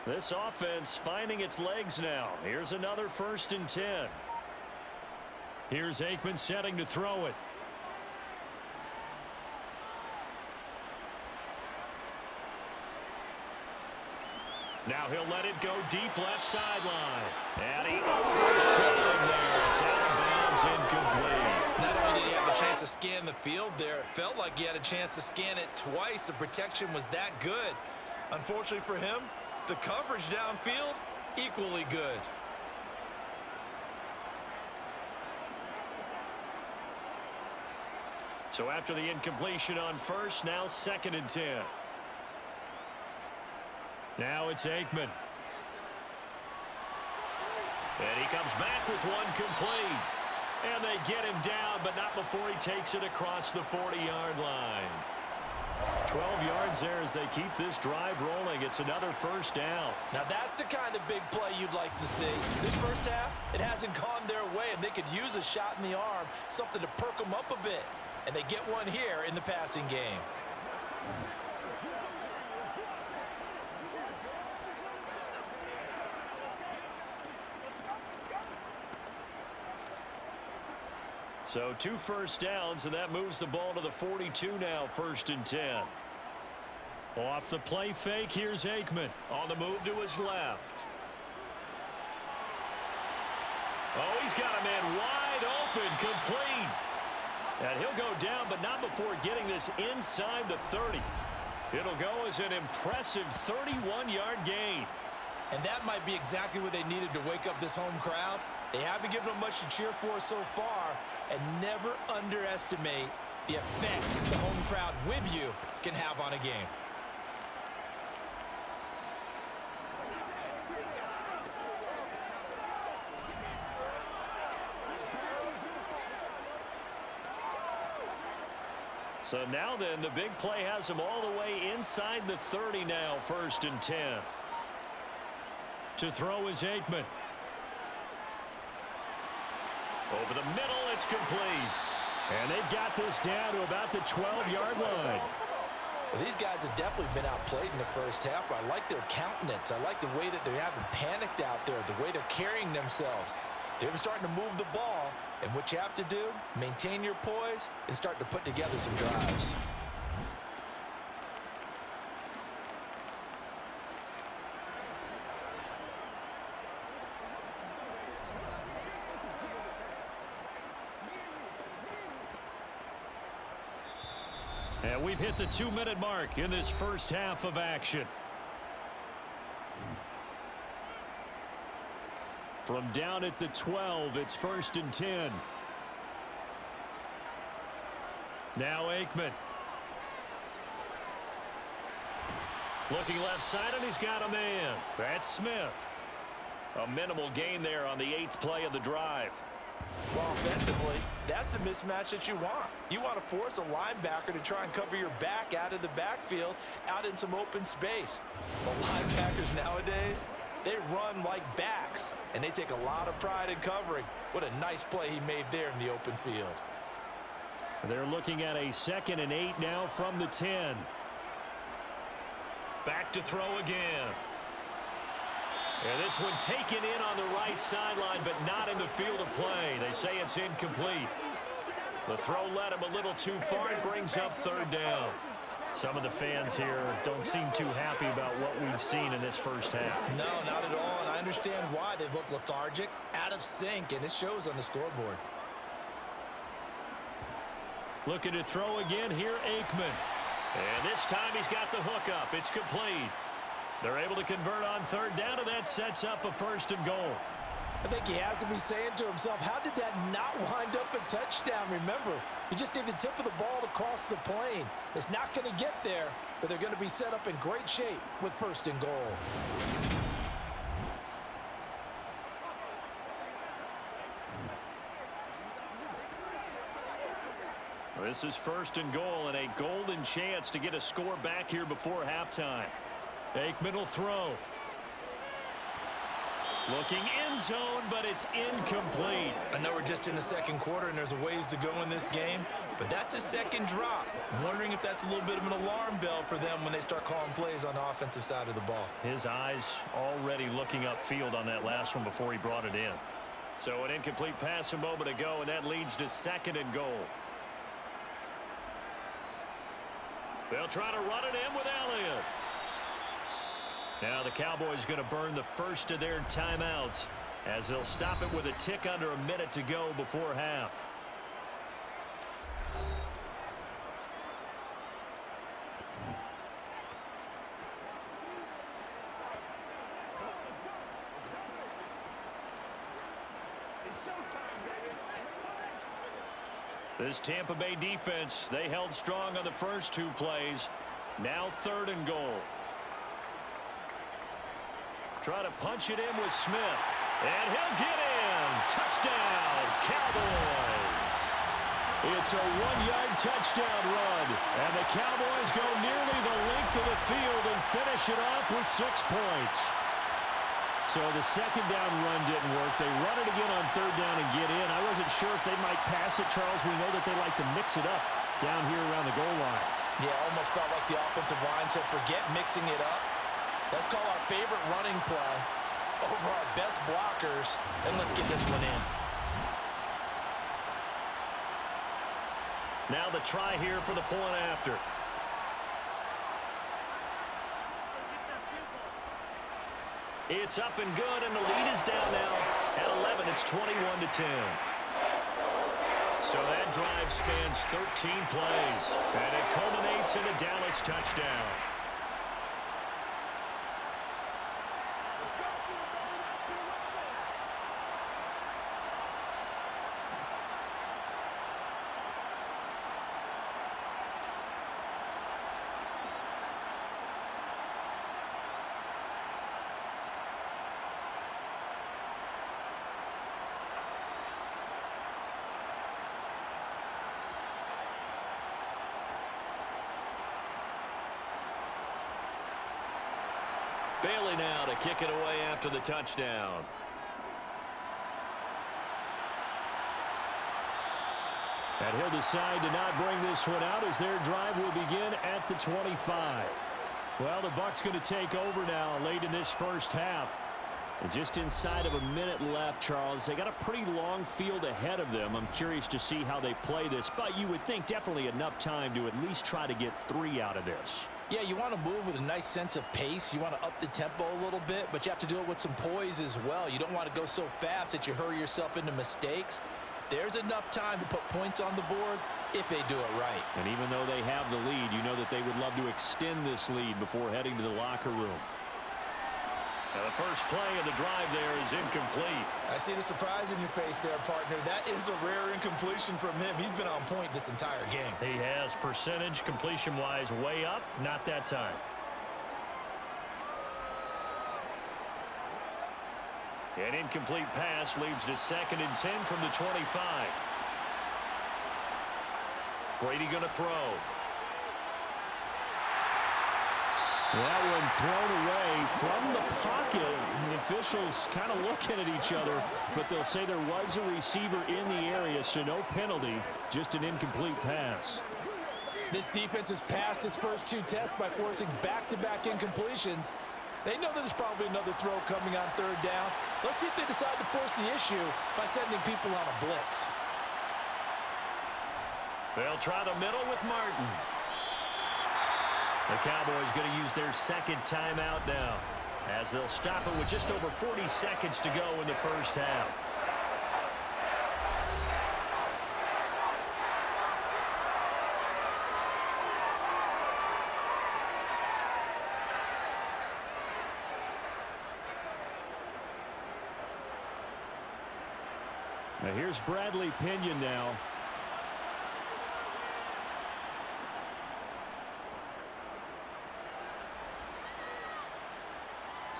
This offense finding its legs now. Here's another 1st and 10. Here's Aikman setting to throw it. Now he'll let it go deep left sideline. And he overshot him there. It's out of bounds, incomplete. Not only did he have a chance to scan the field there, it felt like he had a chance to scan it twice. The protection was that good. Unfortunately for him, the coverage downfield, equally good. So after the incompletion on 1st, now 2nd and 10. Now it's Aikman. And he comes back with one complete. And they get him down, but not before he takes it across the 40-yard line. 12 yards there as they keep this drive rolling. It's another 1st down. Now that's the kind of big play you'd like to see. This first half, it hasn't gone their way, and they could use a shot in the arm, something to perk them up a bit. And they get one here in the passing game. So 2 first downs, and that moves the ball to the 42 now, 1st and 10. Off the play fake, here's Aikman on the move to his left. Oh, he's got a man wide open, complete. And he'll go down, but not before getting this inside the 30. It'll go as an impressive 31-yard gain. And that might be exactly what they needed to wake up this home crowd. They haven't given them much to cheer for so far, and never underestimate the effect the home crowd with you can have on a game. So now then, the big play has him all the way inside the 30 now, 1st and 10. To throw is Aikman. Over the middle, it's complete. And they've got this down to about the 12-yard line. Well, these guys have definitely been outplayed in the first half. I like their countenance. I like the way that they haven't panicked out there, the way they're carrying themselves. They're starting to move the ball, and what you have to do, maintain your poise and start to put together some drives. And we've hit the 2-minute mark in this first half of action. From down at the 12, it's 1st and 10. Now Aikman. Looking left side, and he's got a man. That's Smith. A minimal gain there on the 8th play of the drive. Well, offensively, that's the mismatch that you want. You want to force a linebacker to try and cover your back out of the backfield, out in some open space. But linebackers nowadays, they run like backs, and they take a lot of pride in covering. What a nice play he made there in the open field. They're looking at a 2nd and 8 now from the 10. Back to throw again. And this one taken in on the right sideline, but not in the field of play. They say it's incomplete. The throw led him a little too far. It brings up 3rd down. Some of the fans here don't seem too happy about what we've seen in this first half. No, not at all, and I understand why. They've looked lethargic, out of sync, and it shows on the scoreboard. Looking to throw again here, Aikman. And this time he's got the hook up. It's complete. They're able to convert on 3rd down, and that sets up a 1st and goal. I think he has to be saying to himself, how did that not wind up a touchdown? Remember, you just need the tip of the ball to cross the plane. It's not going to get there, but they're going to be set up in great shape with 1st and goal. This is 1st and goal, and a golden chance to get a score back here before halftime. Aikman will throw. Looking end zone, but it's incomplete. I know we're just in the second quarter and there's a ways to go in this game, but that's a second drop. I'm wondering if that's a little bit of an alarm bell for them when they start calling plays on the offensive side of the ball. His eyes already looking upfield on that last one before he brought it in. So an incomplete pass a moment ago, and that leads to 2nd and goal. They'll try to run it in with Elliott. Now the Cowboys going to burn the first of their timeouts as they'll stop it with a tick under a minute to go before half. It's showtime, baby. This Tampa Bay defense, they held strong on the first 2 plays. Now 3rd and goal. Try to punch it in with Smith. And he'll get in. Touchdown, Cowboys. It's a 1-yard touchdown run. And the Cowboys go nearly the length of the field and finish it off with 6 points. So the second down run didn't work. They run it again on 3rd down and get in. I wasn't sure if they might pass it, Charles. We know that they like to mix it up down here around the goal line. Yeah, almost felt like the offensive line said, forget mixing it up. Let's call our favorite running play over our best blockers, and let's get this one in. Now the try here for the point after. It's up and good, and the lead is down now at 11. It's 21-10. So that drive spans 13 plays, and it culminates in a Dallas touchdown. Bailey now to kick it away after the touchdown. And he'll decide to not bring this one out as their drive will begin at the 25. Well, the Bucs going to take over now late in this first half. And just inside of a minute left, Charles. They got a pretty long field ahead of them. I'm curious to see how they play this, but you would think definitely enough time to at least try to get 3 out of this. Yeah, you want to move with a nice sense of pace. You want to up the tempo a little bit, but you have to do it with some poise as well. You don't want to go so fast that you hurry yourself into mistakes. There's enough time to put points on the board if they do it right. And even though they have the lead, you know that they would love to extend this lead before heading to the locker room. Now the first play of the drive there is incomplete. I see the surprise in your face there, partner. That is a rare incompletion from him. He's been on point this entire game. He has percentage completion-wise way up, not that time. An incomplete pass leads to 2nd and 10 from the 25. Brady going to throw. That one thrown away from the pocket. The officials kind of looking at each other, but they'll say there was a receiver in the area, so no penalty, just an incomplete pass. This defense has passed its first 2 tests by forcing back-to-back incompletions. They know that there's probably another throw coming on 3rd down. Let's see if they decide to force the issue by sending people on a blitz. They'll try the middle with Martin. The Cowboys going to use their 2nd timeout now as they'll stop it with just over 40 seconds to go in the first half. Now here's Bradley Pinion now.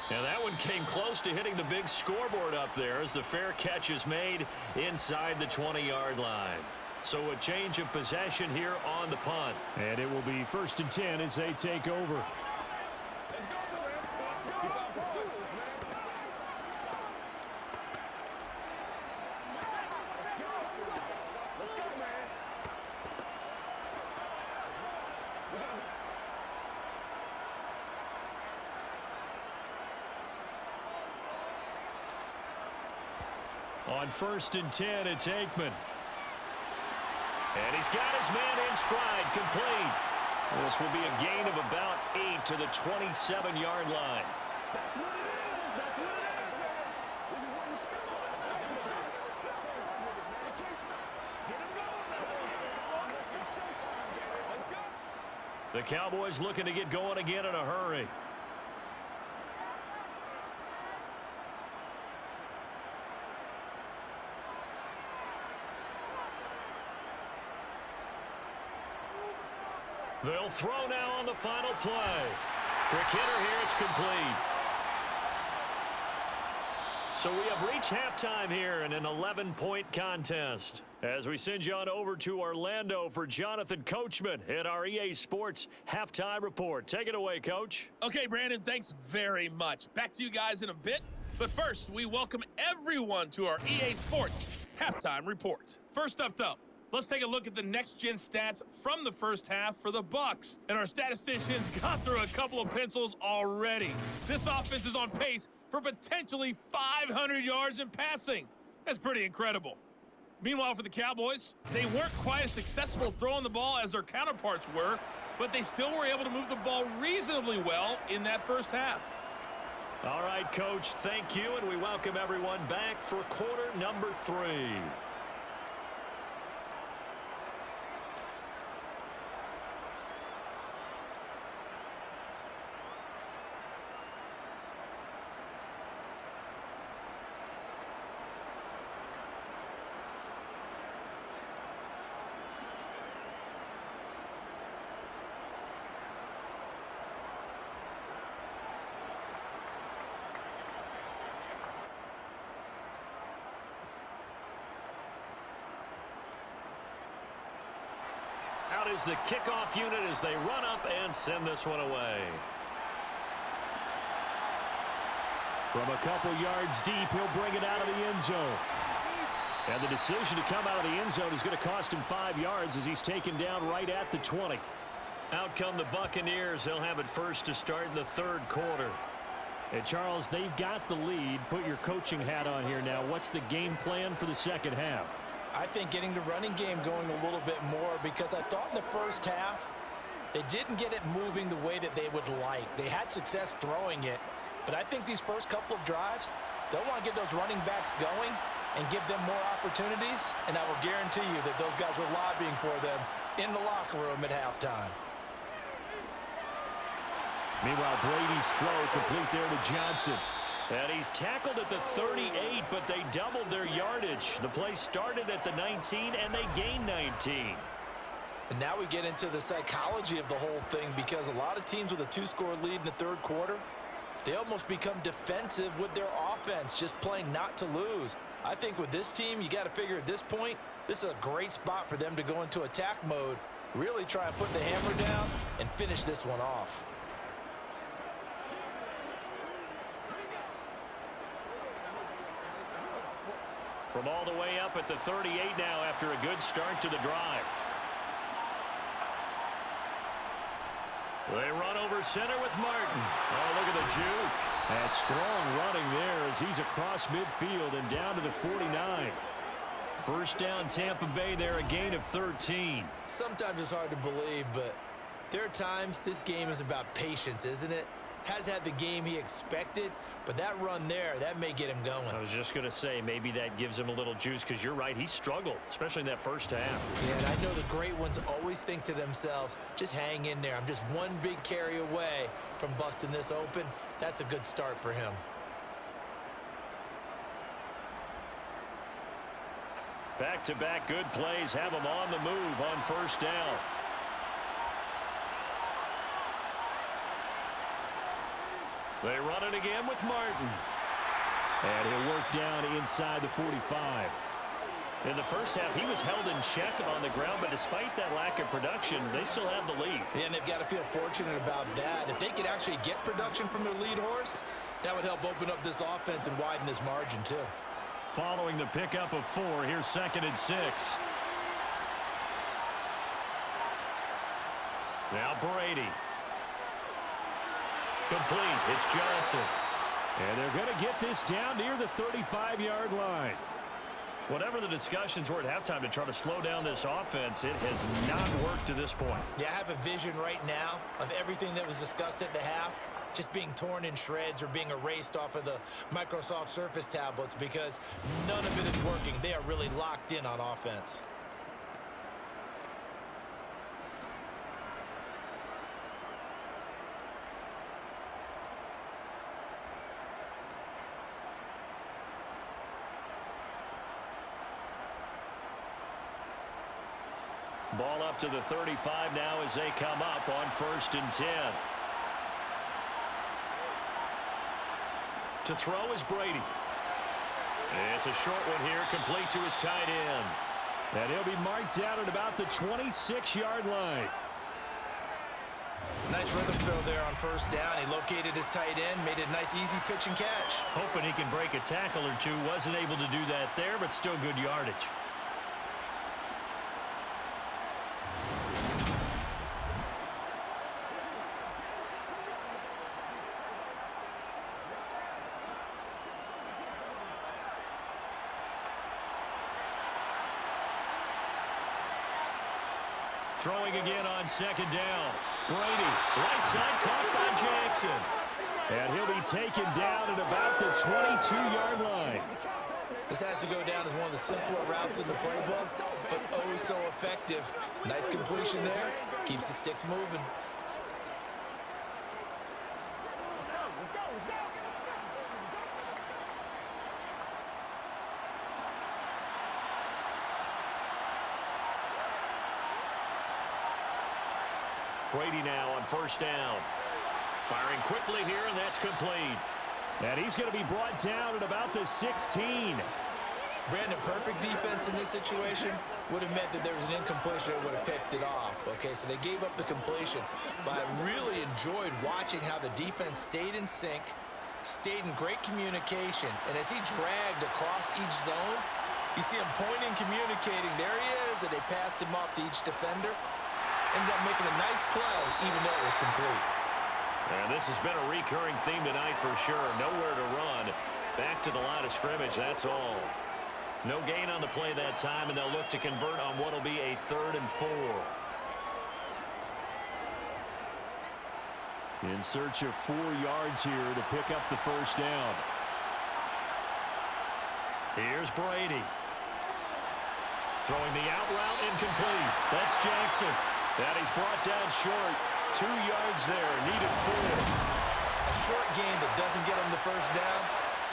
Now that one came close to hitting the big scoreboard up there as the fair catch is made inside the 20-yard line. So a change of possession here on the punt. And it will be 1st and 10 as they take over. On 1st and 10, it's Aikman. And he's got his man in stride, complete. This will be a gain of about 8 to the 27-yard line. That's what it is. That's what it is, man. This is what you step on. You can't stop. Get him going now. Come on, let's get showtime, baby. Let's go. The Cowboys looking to get going again in a hurry. They'll throw now on the final play. Quick hitter here, it's complete. So we have reached halftime here in an 11-point contest. As we send you on over to Orlando for Jonathan Coachman at our EA Sports Halftime Report. Take it away, Coach. Okay, Brandon, thanks very much. Back to you guys in a bit. But first, we welcome everyone to our EA Sports Halftime Report. First up, though, let's take a look at the next-gen stats from the first half for the Bucs. And our statisticians got through a couple of pencils already. This offense is on pace for potentially 500 yards in passing. That's pretty incredible. Meanwhile, for the Cowboys, they weren't quite as successful throwing the ball as their counterparts were, but they still were able to move the ball reasonably well in that first half. All right, Coach, thank you, and we welcome everyone back for quarter number 3. Out is the kickoff unit as they run up and send this one away. From a couple yards deep, he'll bring it out of the end zone. And the decision to come out of the end zone is going to cost him 5 yards as he's taken down right at the 20. Out come the Buccaneers. They'll have it first to start in the third quarter. And Charles, they've got the lead. Put your coaching hat on here now. What's the game plan for the second half? I think getting the running game going a little bit more, because I thought in the first half they didn't get it moving the way that they would like. They had success throwing it, but I think these first couple of drives, they'll want to get those running backs going and give them more opportunities, and I will guarantee you that those guys were lobbying for them in the locker room at halftime. Meanwhile, Brady's throw complete there to Johnson. And he's tackled at the 38, but they doubled their yardage. The play started at the 19, and they gained 19. And now we get into the psychology of the whole thing, because a lot of teams with a 2-score lead in the third quarter, they almost become defensive with their offense, just playing not to lose. I think with this team, you got to figure at this point, this is a great spot for them to go into attack mode, really try and put the hammer down and finish this one off. From all the way up at the 38 now after a good start to the drive. They run over center with Martin. Oh, look at the juke. And strong running there as he's across midfield and down to the 49. First down, Tampa Bay there, a gain of 13. Sometimes it's hard to believe, but there are times this game is about patience, isn't it? Has had the game he expected, but that run there, that may get him going. I was just going to say, maybe that gives him a little juice, because you're right, he struggled, especially in that first half. Yeah, and I know the great ones always think to themselves, just hang in there. I'm just one big carry away from busting this open. That's a good start for him. Back-to-back good plays have him on the move on first down. They run it again with Martin. And he'll work down inside the 45. In the first half, he was held in check on the ground, but despite that lack of production, they still have the lead. Yeah, and they've got to feel fortunate about that. If they could actually get production from their lead horse, that would help open up this offense and widen this margin too. Following the pickup of 4, here's 2nd and 6. Now Brady. Complete. It's Johnson. And they're going to get this down near the 35-yard line. Whatever the discussions were at halftime to try to slow down this offense, it has not worked to this point. Yeah, I have a vision right now of everything that was discussed at the half just being torn in shreds or being erased off of the Microsoft Surface tablets because none of it is working. They are really locked in on offense. Ball up to the 35 now as they come up on 1st and 10. To throw is Brady. It's a short one here, complete to his tight end. And he'll be marked down at about the 26-yard line. Nice rhythm throw there on 1st down. He located his tight end, made a nice easy pitch and catch. Hoping he can break a tackle or two. Wasn't able to do that there, but still good yardage. Throwing again on 2nd down. Brady, right side, caught by Jackson. And he'll be taken down at about the 22-yard line. This has to go down as one of the simpler routes in the playbook, but oh so effective. Nice completion there. Keeps the sticks moving. Let's go. Brady now on 1st down. Firing quickly here, and that's complete. And he's going to be brought down at about the 16. Brandon, perfect defense in this situation would have meant that there was an incompletion that would have picked it off. Okay, so they gave up the completion. But I really enjoyed watching how the defense stayed in sync, stayed in great communication. And as he dragged across each zone, you see him pointing, communicating. There he is, and they passed him off to each defender. Ended up making a nice play, even though it was complete. And this has been a recurring theme tonight for sure. Nowhere to run. Back to the line of scrimmage, that's all. No gain on the play that time, and they'll look to convert on what will be a 3rd and 4. In search of 4 yards here to pick up the 1st down. Here's Brady. Throwing the out route, incomplete. That's Jackson. And he's brought down short. 2 yards there, needed 4. A short gain that doesn't get him the 1st down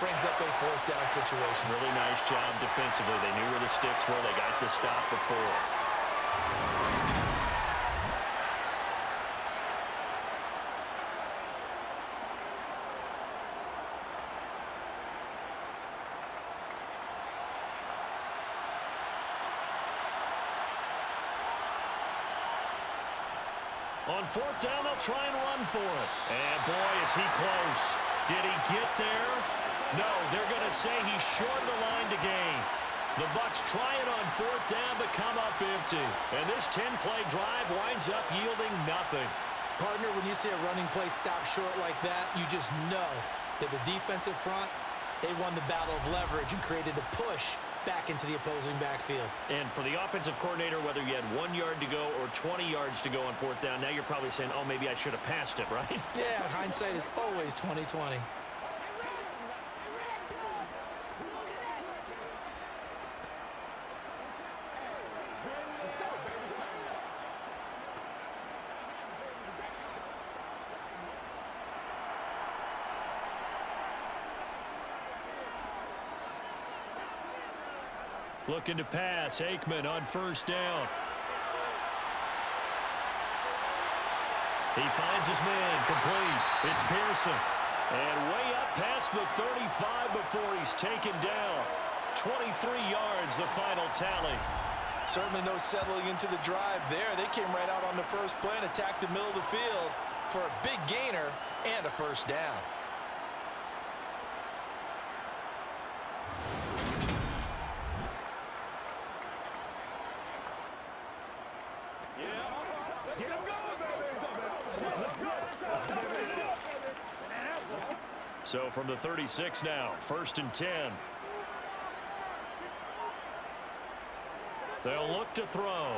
brings up a 4th down situation. Really nice job defensively. They knew where the sticks were. They got the stop before. On 4th down, they'll try and run for it. And boy, is he close. Did he get there? No, they're going to say he's short of the line to gain. The Bucs try it on 4th down, but come up empty. And this 10-play drive winds up yielding nothing. Partner, when you see a running play stop short like that, you just know that the defensive front, they won the battle of leverage and created a push back into the opposing backfield. And for the offensive coordinator, whether you had 1 yard to go or 20 yards to go on 4th down, now you're probably saying, oh, maybe I should have passed it, right? Yeah, hindsight is always 20/20. Looking to pass. Aikman on 1st down. He finds his man. Complete. It's Pearson. And way up past the 35 before he's taken down. 23 yards, the final tally. Certainly no settling into the drive there. They came right out on the 1st play and attacked the middle of the field for a big gainer and a 1st down. So from the 36 now, 1st and 10. They'll look to throw.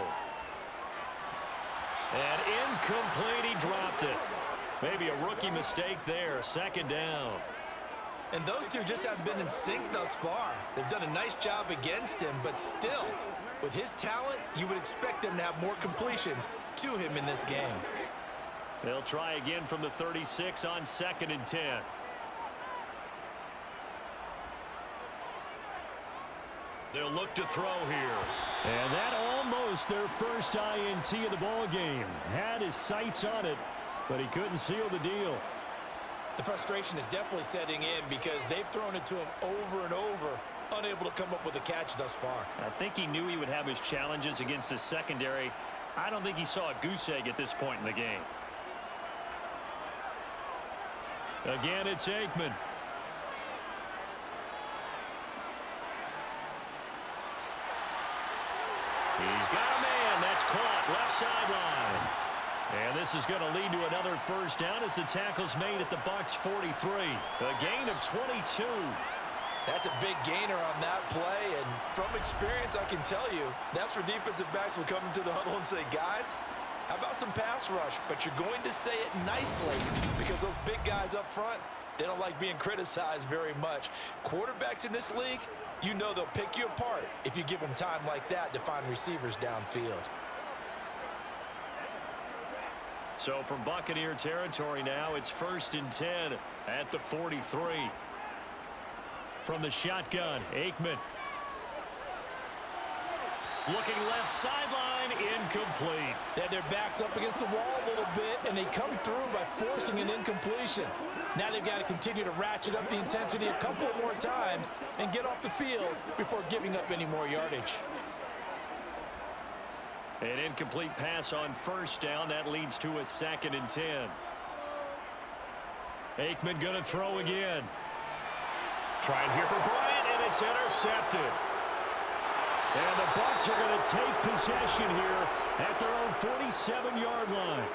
And incomplete, he dropped it. Maybe a rookie mistake there, second down. And those two just haven't been in sync thus far. They've done a nice job against him, but still, with his talent, you would expect them to have more completions to him in this game. They'll try again from the 36 on 2nd and 10. They'll look to throw here. And that almost their first INT of the ball game. Had his sights on it, but he couldn't seal the deal. The frustration is definitely setting in because they've thrown it to him over and over, unable to come up with a catch thus far. I think he knew he would have his challenges against his secondary. I don't think he saw a goose egg at this point in the game. Again, it's Aikman. He's got a man. That's caught. Left sideline. And this is going to lead to another first down as the tackle's made at the Bucs 43. A gain of 22. That's a big gainer on that play, and from experience, I can tell you, that's where defensive backs will come into the huddle and say, guys, how about some pass rush? But you're going to say it nicely because those big guys up front, they don't like being criticized very much. Quarterbacks in this league, you know they'll pick you apart if you give them time like that to find receivers downfield. So from Buccaneer territory now, it's 1st and 10 at the 43. From the shotgun, Aikman. Looking left sideline, incomplete. They had their backs up against the wall a little bit, and they come through by forcing an incompletion. Now they've got to continue to ratchet up the intensity a couple more times and get off the field before giving up any more yardage. An incomplete pass on first down. That leads to a 2nd and 10. Aikman going to throw again. Trying here for Bryant, and it's intercepted. And the Bucs are going to take possession here at their own 47-yard line.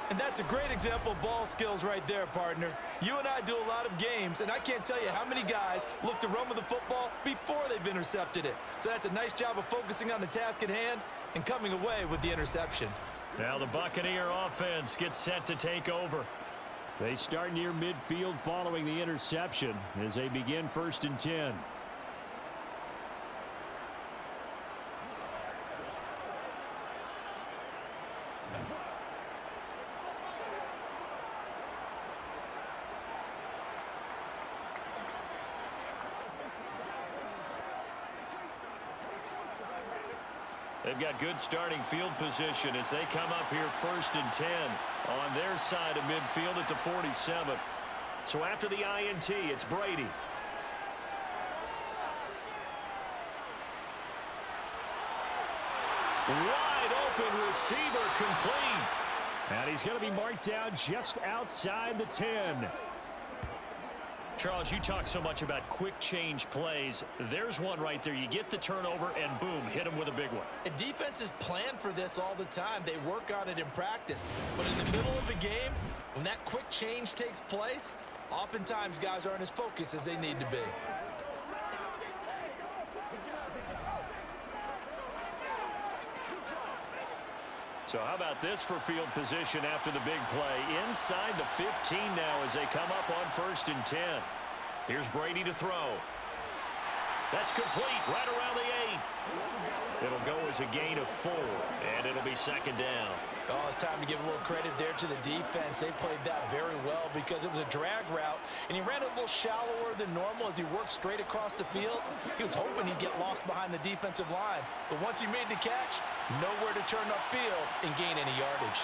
And that's a great example of ball skills right there, partner. You and I do a lot of games, and I can't tell you how many guys look to run with the football before they've intercepted it. So that's a nice job of focusing on the task at hand and coming away with the interception. Now the Buccaneer offense gets set to take over. They start near midfield following the interception as they begin 1st and 10. They've got good starting field position as they come up here 1st and 10 on their side of midfield at the 47. So after the INT, it's Brady. Wide open receiver, complete. And he's going to be marked down just outside the 10. Charles, you talk so much about quick change plays. There's one right there. You get the turnover and boom, hit him with a big one. And defenses plan for this all the time. They work on it in practice. But in the middle of the game, when that quick change takes place, oftentimes guys aren't as focused as they need to be. So how about this for field position after the big play? Inside the 15 now as they come up on 1st and 10. Here's Brady to throw. That's complete right around the 8. It'll go as a gain of 4, and it'll be 2nd down. Oh, it's time to give a little credit there to the defense. They played that very well because it was a drag route, and he ran it a little shallower than normal as he worked straight across the field. He was hoping he'd get lost behind the defensive line, but once he made the catch, nowhere to turn upfield and gain any yardage.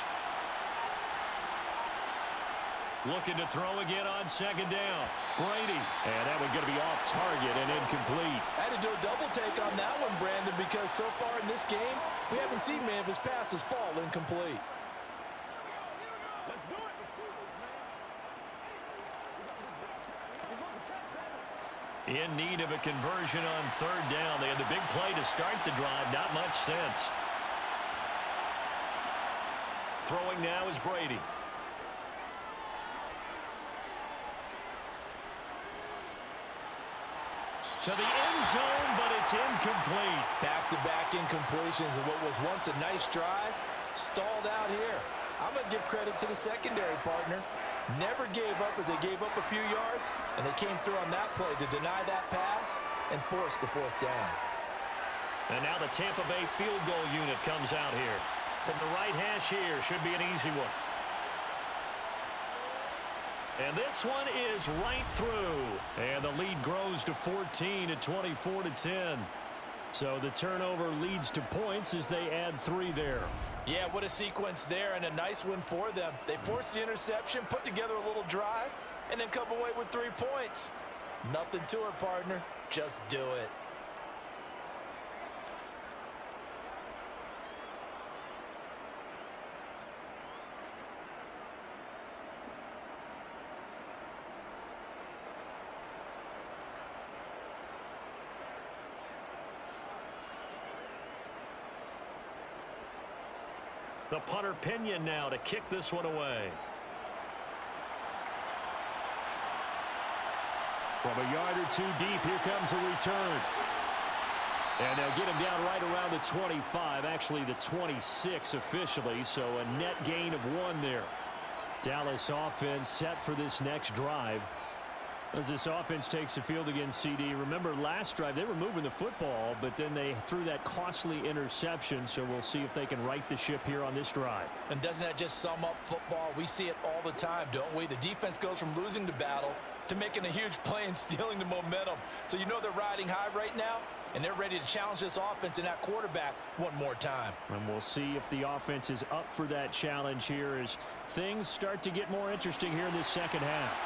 Looking to throw again on 2nd down. Brady. And that one's going to be off target and incomplete. I had to do a double take on that one, Brandon, because so far in this game, we haven't seen many of his passes fall incomplete. In need of a conversion on 3rd down. They had the big play to start the drive. Not much sense. Throwing now is Brady. To the end zone, but it's incomplete. Back-to-back incompletions and what was once a nice drive stalled out here. I'm going to give credit to the secondary partner. Never gave up as they gave up a few yards, and they came through on that play to deny that pass and force the fourth down. And now the Tampa Bay field goal unit comes out here. From the right hash here, should be an easy one. And this one is right through. And the lead grows to 14 at 24-10. So the turnover leads to points as they add 3 there. Yeah, what a sequence there, and a nice win for them. They forced the interception, put together a little drive, and then come away with 3 points. Nothing to it, partner. Just do it. The punter Pinion now to kick this one away. From a yard or 2 deep, here comes a return. And they'll get him down right around the 25, actually the 26 officially, so a net gain of 1 there. Dallas offense set for this next drive. As this offense takes the field against CD, remember last drive they were moving the football, but then they threw that costly interception, so we'll see if they can right the ship here on this drive. And doesn't that just sum up football? We see it all the time, don't we? The defense goes from losing the battle to making a huge play and stealing the momentum. So you know they're riding high right now, and they're ready to challenge this offense and that quarterback one more time. And we'll see if the offense is up for that challenge here as things start to get more interesting here in this second half.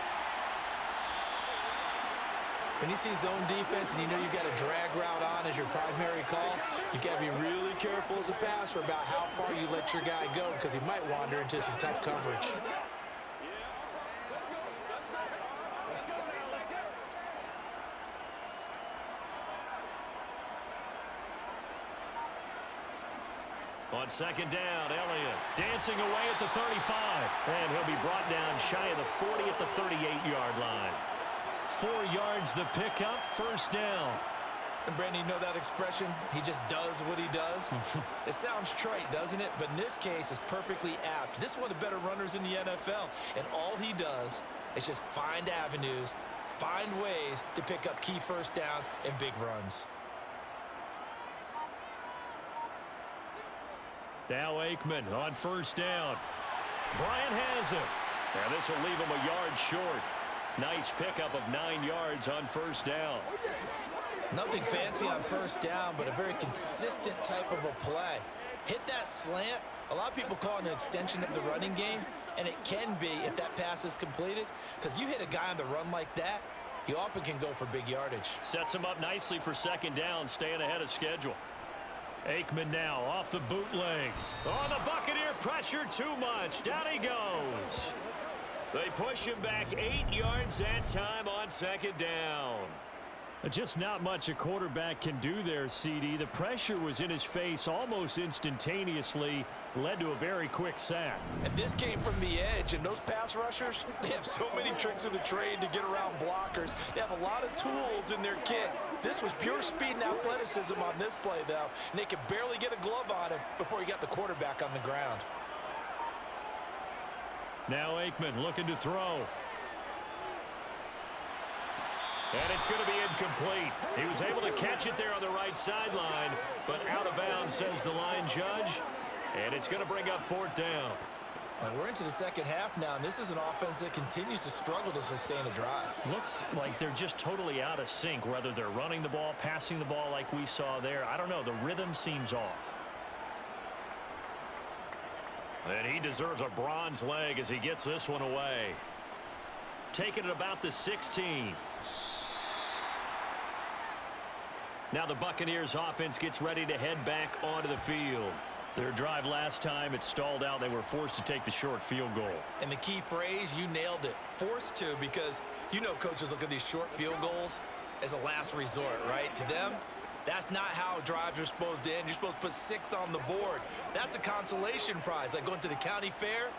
When you see zone defense and you know you've got a drag route on as your primary call, you got to be really careful as a passer about how far you let your guy go because he might wander into some tough coverage. On second down, Elliott dancing away at the 35. And he'll be brought down shy of the 40 at the 38-yard line. 4 yards the pickup, first down. And Brandon, you know that expression? He just does what he does? It sounds trite, doesn't it? But in this case, it's perfectly apt. This is one of the better runners in the NFL. And all he does is just find avenues, find ways to pick up key first downs and big runs. Now Aikman on first down. Bryant has him. And this will leave him a yard short. Nice pickup of 9 yards on first down. Nothing fancy on first down, but a very consistent type of a play. Hit that slant. A lot of people call it an extension of the running game, and it can be if that pass is completed, because you hit a guy on the run like that, you often can go for big yardage. Sets him up nicely for second down, staying ahead of schedule. Aikman now off the bootleg. Oh, the Buccaneer pressure too much. Down he goes. They push him back 8 yards that time on second down. Just not much a quarterback can do there, CD. The pressure was in his face almost instantaneously, led to a very quick sack. And this came from the edge, and those pass rushers, they have so many tricks of the trade to get around blockers. They have a lot of tools in their kit. This was pure speed and athleticism on this play, though, and they could barely get a glove on him before he got the quarterback on the ground. Now Aikman looking to throw. And it's going to be incomplete. He was able to catch it there on the right sideline, but out of bounds, says the line judge. And it's going to bring up fourth down. And we're into the second half now, and this is an offense that continues to struggle to sustain a drive. Looks like they're just totally out of sync, whether they're running the ball, passing the ball like we saw there. I don't know. The rhythm seems off. And he deserves a bronze leg as he gets this one away. Taking it about the 16. Now the Buccaneers offense gets ready to head back onto the field. Their drive last time, it stalled out. They were forced to take the short field goal. And the key phrase, you nailed it. Forced to, because you know coaches look at these short field goals as a last resort, right? To them, that's not how drives are supposed to end. You're supposed to put 6 on the board. That's a consolation prize. Like going to the county fair,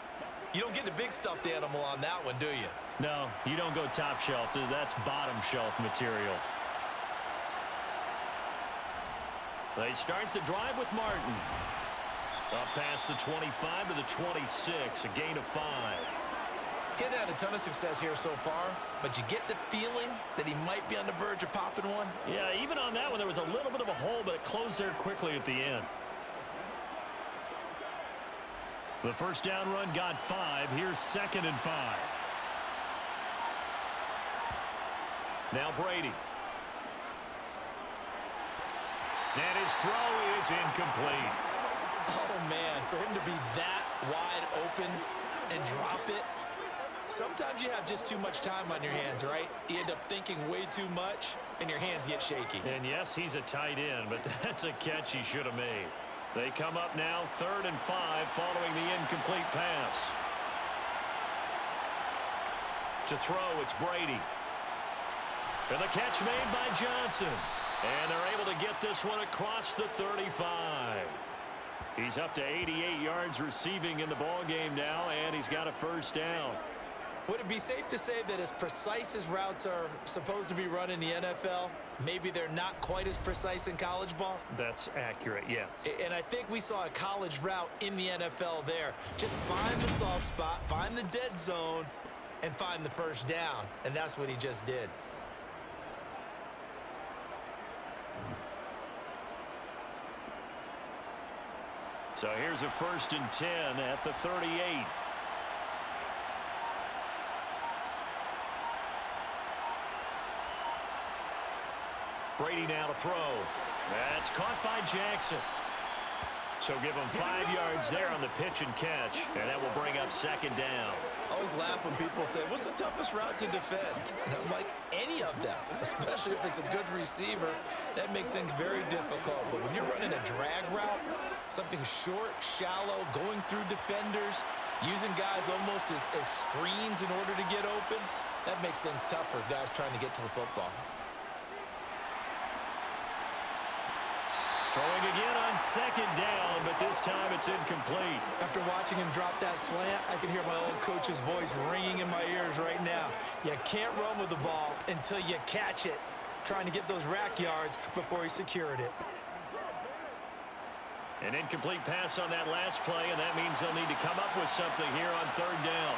you don't get the big stuffed animal on that one, do you? No, you don't go top shelf. That's bottom shelf material. They start the drive with Martin. Up past the 25 to the 26, a gain of 5. He's had a ton of success here so far, but you get the feeling that he might be on the verge of popping one. Yeah, even on that one, there was a little bit of a hole, but it closed there quickly at the end. The first down run got 5. Here's 2nd and 5. Now Brady. And his throw is incomplete. Oh, man, for him to be that wide open and drop it. Sometimes you have just too much time on your hands, right? You end up thinking way too much, and your hands get shaky. And yes, he's a tight end, but that's a catch he should have made. They come up now 3rd and 5 following the incomplete pass. To throw, it's Brady. And the catch made by Johnson. And they're able to get this one across the 35. He's up to 88 yards receiving in the ballgame now, and he's got a first down. Would it be safe to say that as precise as routes are supposed to be run in the NFL, maybe they're not quite as precise in college ball? That's accurate, yeah. And I think we saw a college route in the NFL there. Just find the soft spot, find the dead zone, and find the first down. And that's what he just did. So here's a 1st and 10 at the 38. Brady now to throw. That's caught by Jackson. So give him 5 yards there on the pitch and catch, and that will bring up 2nd down. I always laugh when people say, what's the toughest route to defend? And I'm like, any of them, especially if it's a good receiver. That makes things very difficult. But when you're running a drag route, something short, shallow, going through defenders, using guys almost as screens in order to get open, that makes things tough for guys trying to get to the football. Throwing again on 2nd down, but this time it's incomplete. After watching him drop that slant, I can hear my old coach's voice ringing in my ears right now. You can't run with the ball until you catch it. Trying to get those rack yards before he secured it. An incomplete pass on that last play, and that means they'll need to come up with something here on 3rd down.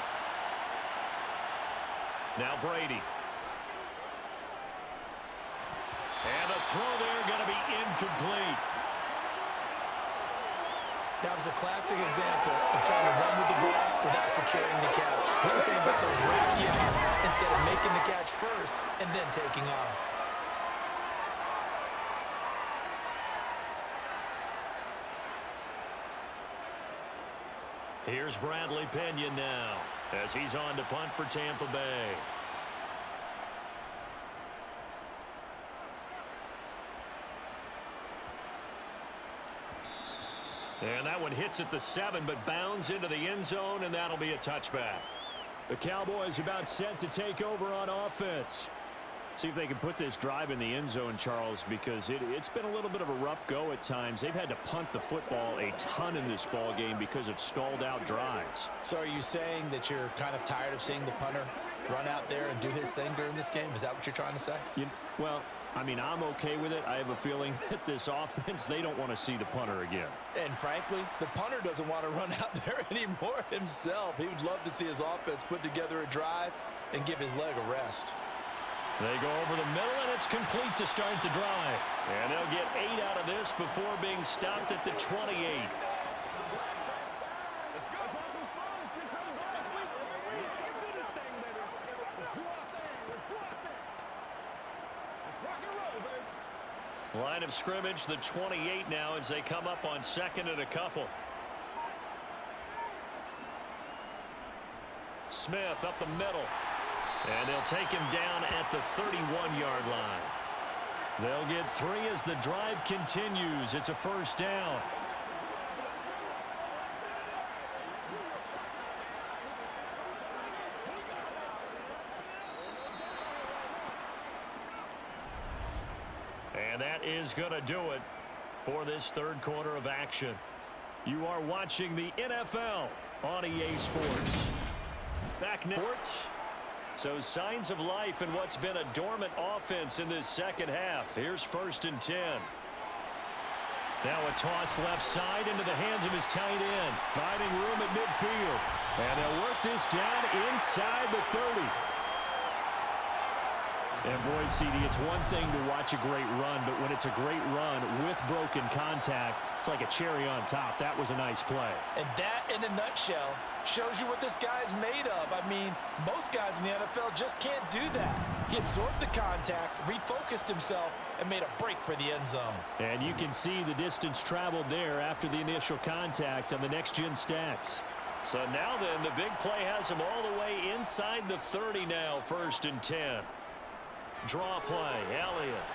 Now Brady. And the throw there going to be incomplete. That was a classic example of trying to run with the ball without securing the catch. He was thinking about the rack yards instead of making the catch first and then taking off. Here's Bradley Pinion now as he's on to punt for Tampa Bay. And that one hits at the 7, but bounds into the end zone, and that'll be a touchback. The Cowboys about set to take over on offense. See if they can put this drive in the end zone, Charles, because it's been a little bit of a rough go at times. They've had to punt the football a ton in this ball game because of stalled out drives. So are you saying that you're kind of tired of seeing the punter run out there and do his thing during this game? Is that what you're trying to say? Well, I mean, I'm okay with it. I have a feeling that this offense, they don't want to see the punter again. And frankly, the punter doesn't want to run out there anymore himself. He would love to see his offense put together a drive and give his leg a rest. They go over the middle, and it's complete to start the drive. And they'll get 8 out of this before being stopped at the 28. Line of scrimmage, the 28 now as they come up on 2nd and a couple. Smith up the middle. And they'll take him down at the 31-yard line. They'll get 3 as the drive continues. It's a first down. And that is going to do it for this 3rd quarter of action. You are watching the NFL on EA Sports. Back now. So signs of life in what's been a dormant offense in this second half. Here's 1st and 10. Now a toss left side into the hands of his tight end. Finding room at midfield. And they'll work this down inside the 30. And boy, CD, it's one thing to watch a great run, but when it's a great run with broken contact, it's like a cherry on top. That was a nice play. And that, in a nutshell, shows you what this guy's made of. I mean, most guys in the NFL just can't do that. He absorbed the contact, refocused himself, and made a break for the end zone. And you can see the distance traveled there after the initial contact on the next-gen stats. So now then, the big play has him all the way inside the 30 now, 1st and 10. Draw play, Elliott.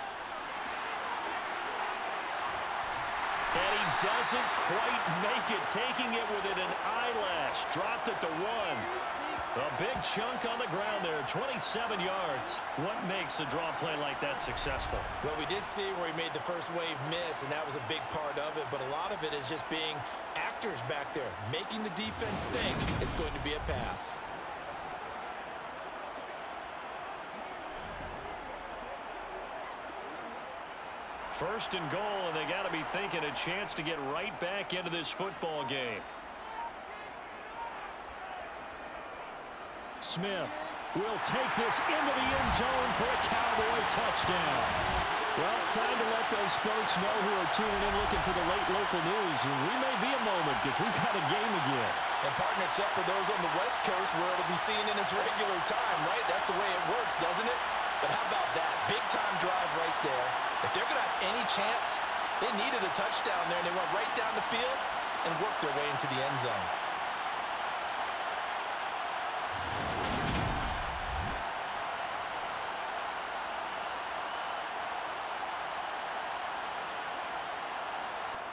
And he doesn't quite make it, taking it within an eyelash. Dropped at the 1. A big chunk on the ground there, 27 yards. What makes a draw play like that successful? Well, we did see where he made the first wave miss, and that was a big part of it. But a lot of it is just being actors back there, making the defense think it's going to be a pass. First and goal, and they got to be thinking a chance to get right back into this football game. Smith will take this into the end zone for a Cowboy touchdown. Well, time to let those folks know who are tuning in looking for the late local news. And we may be a moment because we've got a game again. And partner, except for those on the West Coast where it'll be seen in its regular time, right? That's the way it works, doesn't it? But how about that? Big-time drive right there. If they're going to have any chance, they needed a touchdown there, and they went right down the field and worked their way into the end zone.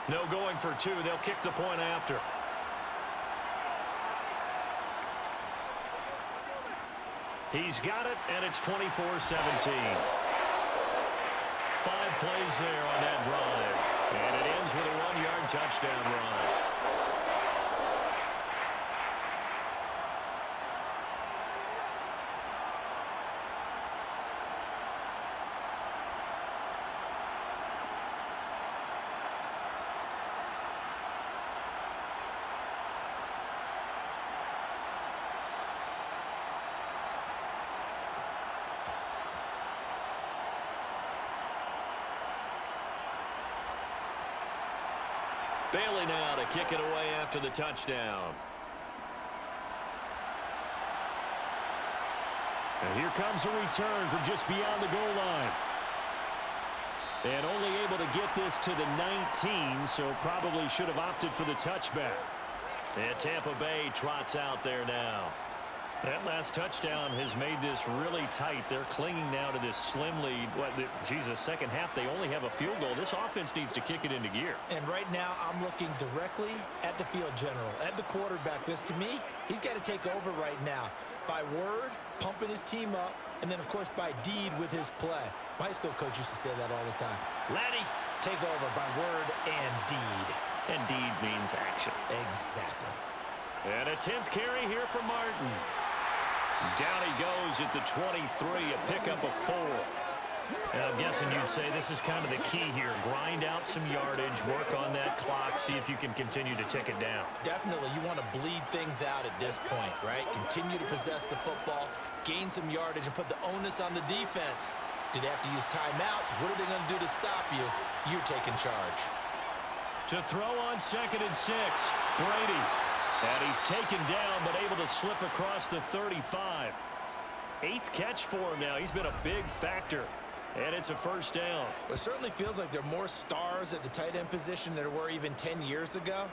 No going for 2. They'll kick the point after. He's got it, and it's 24-17. 5 plays there on that drive. And it ends with a 1-yard touchdown run. Bailey now to kick it away after the touchdown. And here comes a return from just beyond the goal line. And only able to get this to the 19, so probably should have opted for the touchback. And Tampa Bay trots out there now. That last touchdown has made this really tight. They're clinging now to this slim lead. Second half, they only have a field goal. This offense needs to kick it into gear. And right now, I'm looking directly at the field general, at the quarterback. Because to me, he's got to take over right now. By word, pumping his team up, and then, of course, by deed with his play. My high school coach used to say that all the time. Laddie, take over by word and deed. And deed means action. Exactly. And a 10th carry here for Martin. Down he goes at the 23, a pickup of 4. And I'm guessing you'd say this is kind of the key here. Grind out some yardage, work on that clock, see if you can continue to tick it down. Definitely, you want to bleed things out at this point, right? Continue to possess the football, gain some yardage, and put the onus on the defense. Do they have to use timeouts? What are they going to do to stop you? You're taking charge. To throw on 2nd and 6, Brady. And he's taken down, but able to slip across the 35. 8th catch for him now. He's been a big factor. And it's a first down. It certainly feels like there are more stars at the tight end position than there were even 10 years ago.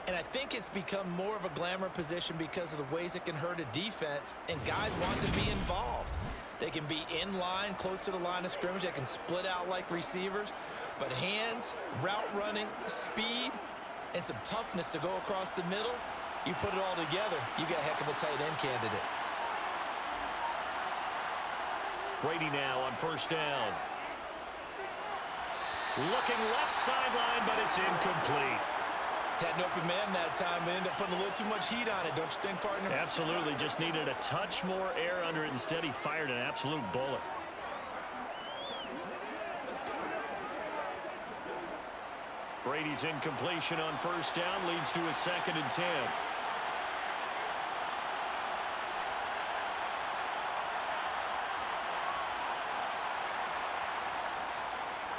And I think it's become more of a glamour position because of the ways it can hurt a defense. And guys want to be involved. They can be in line, close to the line of scrimmage. They can split out like receivers. But hands, route running, speed, and some toughness to go across the middle, you put it all together, you got a heck of a tight end candidate. Brady now on first down. Looking left sideline, but it's incomplete. Had an open man that time, but ended up putting a little too much heat on it, don't you think, partner? Absolutely, just needed a touch more air under it. Instead, he fired an absolute bullet. Brady's incompletion on first down leads to a 2nd and 10.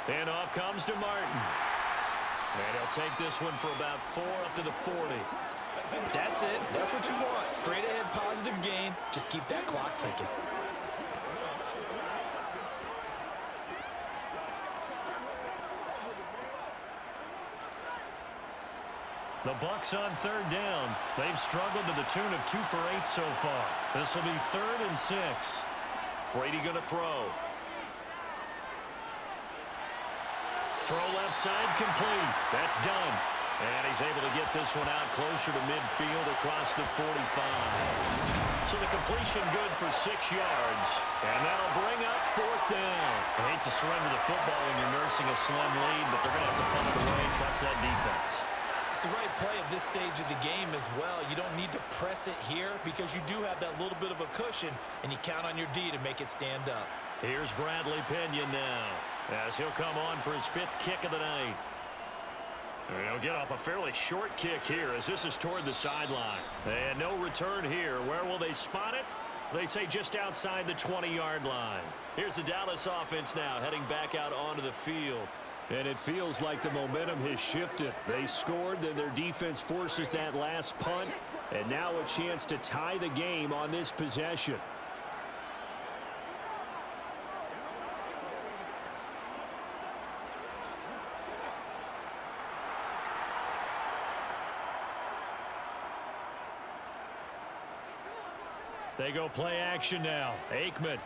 And off comes to Martin. And he'll take this one for about 4 up to the 40. That's it. That's what you want. Straight ahead positive gain. Just keep that clock ticking. The Bucs on 3rd down. They've struggled to the tune of 2 for 8 so far. This will be 3rd and 6. Brady going to throw. Throw left side complete. That's done. And he's able to get this one out closer to midfield across the 45. So the completion good for 6 yards. And that'll bring up 4th down. I hate to surrender the football when you're nursing a slim lead, but they're going to have to punt it away and trust that defense. It's the right play at this stage of the game as well. You don't need to press it here because you do have that little bit of a cushion, and you count on your D to make it stand up. Here's Bradley Pinion now, as he'll come on for his 5th kick of the night. And he'll get off a fairly short kick here as this is toward the sideline. And no return here. Where will they spot it? They say just outside the 20-yard line. Here's the Dallas offense now heading back out onto the field. And it feels like the momentum has shifted. They scored, then their defense forces that last punt, and now a chance to tie the game on this possession. They go play action now. Aikman.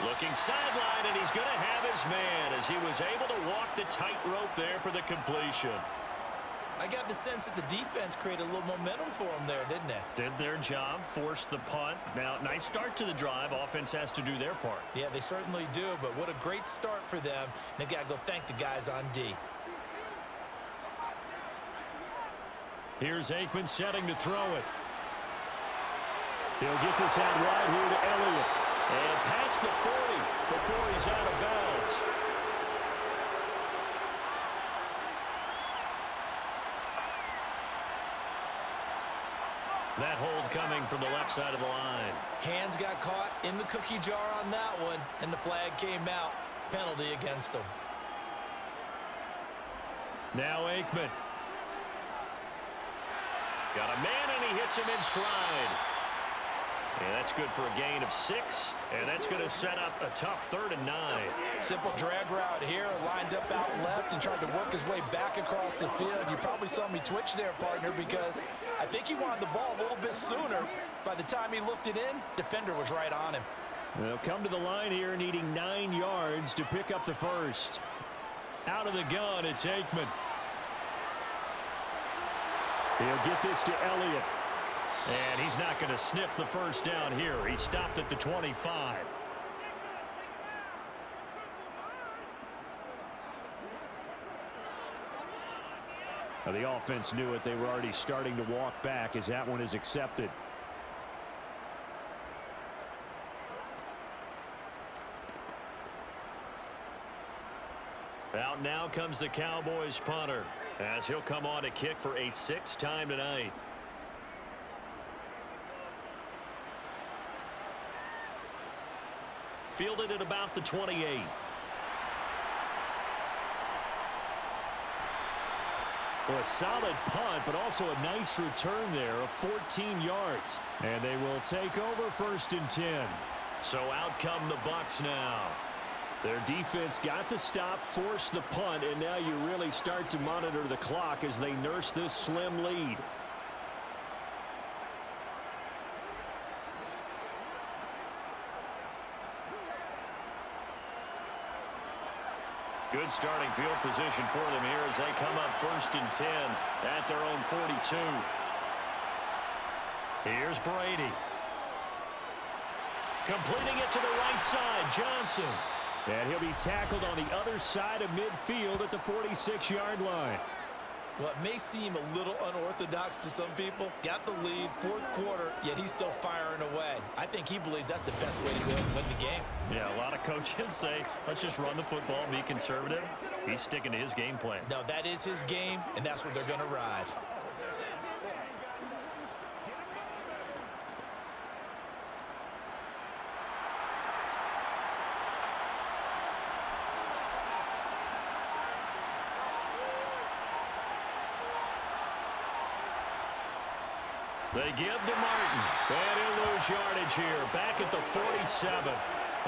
Looking sideline, and he's going to have his man as he was able to walk the tightrope there for the completion. I got the sense that the defense created a little momentum for them there, didn't it? Did their job, forced the punt. Now, nice start to the drive. Offense has to do their part. Yeah, they certainly do, but what a great start for them. They got to go thank the guys on D. Here's Aikman setting to throw it. He'll get this out wide here to Elliott. And past the 40 before he's out of bounds. That hold coming from the left side of the line. Hands got caught in the cookie jar on that one, and the flag came out. Penalty against him. Now Aikman. Got a man, and he hits him in stride. And that's good for a gain of 6, and that's going to set up a tough 3rd and 9. Simple drag route here, lined up out left and tried to work his way back across the field. You probably saw me twitch there, partner, because I think he wanted the ball a little bit sooner. By the time he looked it in, defender was right on him. They'll come to the line here needing 9 yards to pick up the first. Out of the gun, it's Aikman. He'll get this to Elliott. And he's not going to sniff the first down here. He stopped at the 25. Now the offense knew it. They were already starting to walk back as that one is accepted. Out now comes the Cowboys punter as he'll come on to kick for a 6th time tonight. Fielded at about the 28. Well, a solid punt, but also a nice return there of 14 yards. And they will take over 1st and 10. So out come the Bucs now. Their defense got the stop, forced the punt, and now you really start to monitor the clock as they nurse this slim lead. Good starting field position for them here as they come up 1st and 10 at their own 42. Here's Brady. Completing it to the right side, Johnson. And he'll be tackled on the other side of midfield at the 46-yard line. What may seem a little unorthodox to some people, got the lead, 4th quarter, yet he's still firing away. I think he believes that's the best way to go ahead and win the game. Yeah, a lot of coaches say, let's just run the football, be conservative. He's sticking to his game plan. No, that is his game, and that's what they're going to ride. They give to Martin, and he'll lose yardage here. Back at the 47.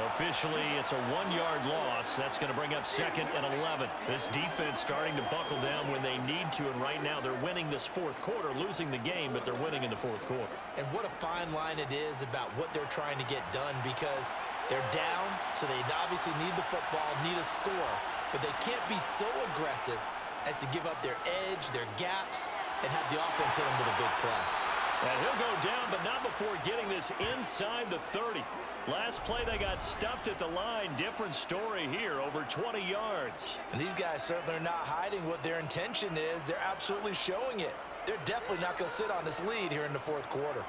Officially, it's a 1-yard loss. That's going to bring up 2nd and 11. This defense starting to buckle down when they need to, and right now they're winning this fourth quarter, losing the game, but they're winning in the fourth quarter. And what a fine line it is about what they're trying to get done, because they're down, so they obviously need the football, need a score, but they can't be so aggressive as to give up their edge, their gaps, and have the offense hit them with a big play. And he'll go down, but not before getting this inside the 30. Last play, they got stuffed at the line. Different story here, over 20 yards. And these guys certainly are not hiding what their intention is. They're absolutely showing it. They're definitely not going to sit on this lead here in the fourth quarter.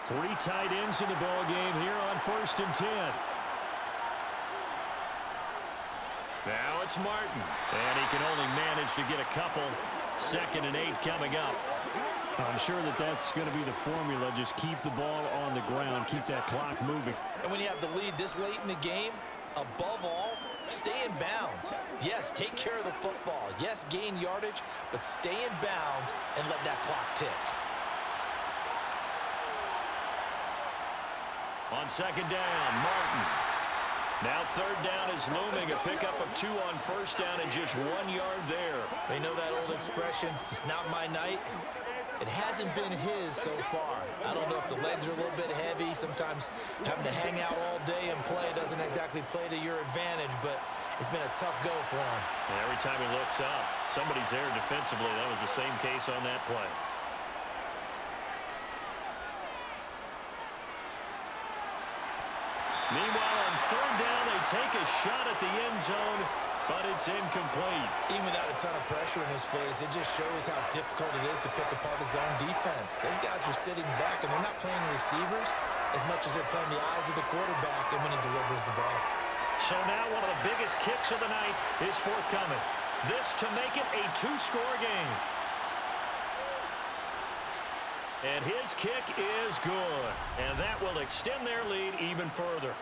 Three tight ends in the ball game here on 1st and 10. Now it's Martin, and he can only manage to get a couple. 2nd and 8 coming up. I'm sure that that's going to be the formula. Just keep the ball on the ground, keep that clock moving. And when you have the lead this late in the game, above all, stay in bounds. Yes, take care of the football. Yes, gain yardage, but stay in bounds and let that clock tick. On 2nd down, Martin. Now 3rd down is looming. A pickup of 2 on 1st down and just 1 yard there. They know that old expression, it's not my night. It hasn't been his so far. I don't know if the legs are a little bit heavy. Sometimes having to hang out all day and play doesn't exactly play to your advantage, but it's been a tough go for him. And every time he looks up, somebody's there defensively. That was the same case on that play. Meanwhile, on 3rd down, they take a shot at the end zone, but it's incomplete. Even without a ton of pressure in his face, it just shows how difficult it is to pick apart his own defense. Those guys are sitting back, and they're not playing receivers as much as they're playing the eyes of the quarterback and when he delivers the ball. So now one of the biggest kicks of the night is forthcoming. This to make it a 2-score game. And his kick is good. And that will extend their lead even further.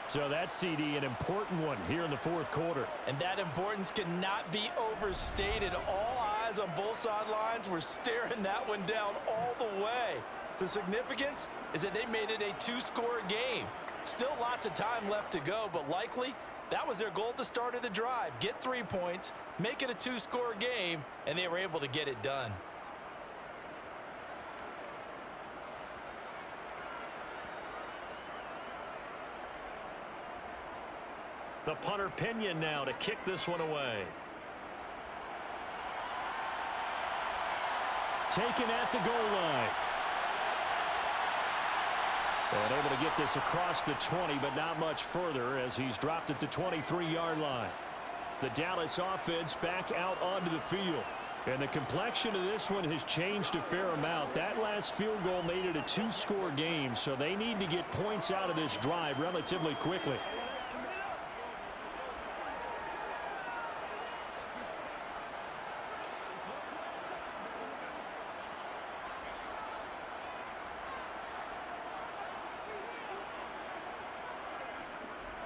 So that CD, an important one here in the fourth quarter. And that importance cannot be overstated. All eyes on both sidelines were staring that one down all the way. The significance is that they made it a 2-score game. Still lots of time left to go, but likely that was their goal at the start of the drive. Get 3 points, make it a 2-score game, and they were able to get it done. The punter Pinion now to kick this one away. Taken at the goal line. And able to get this across the 20, but not much further as he's dropped at the 23-yard line. The Dallas offense back out onto the field. And the complexion of this one has changed a fair amount. That last field goal made it a 2-score game, so they need to get points out of this drive relatively quickly.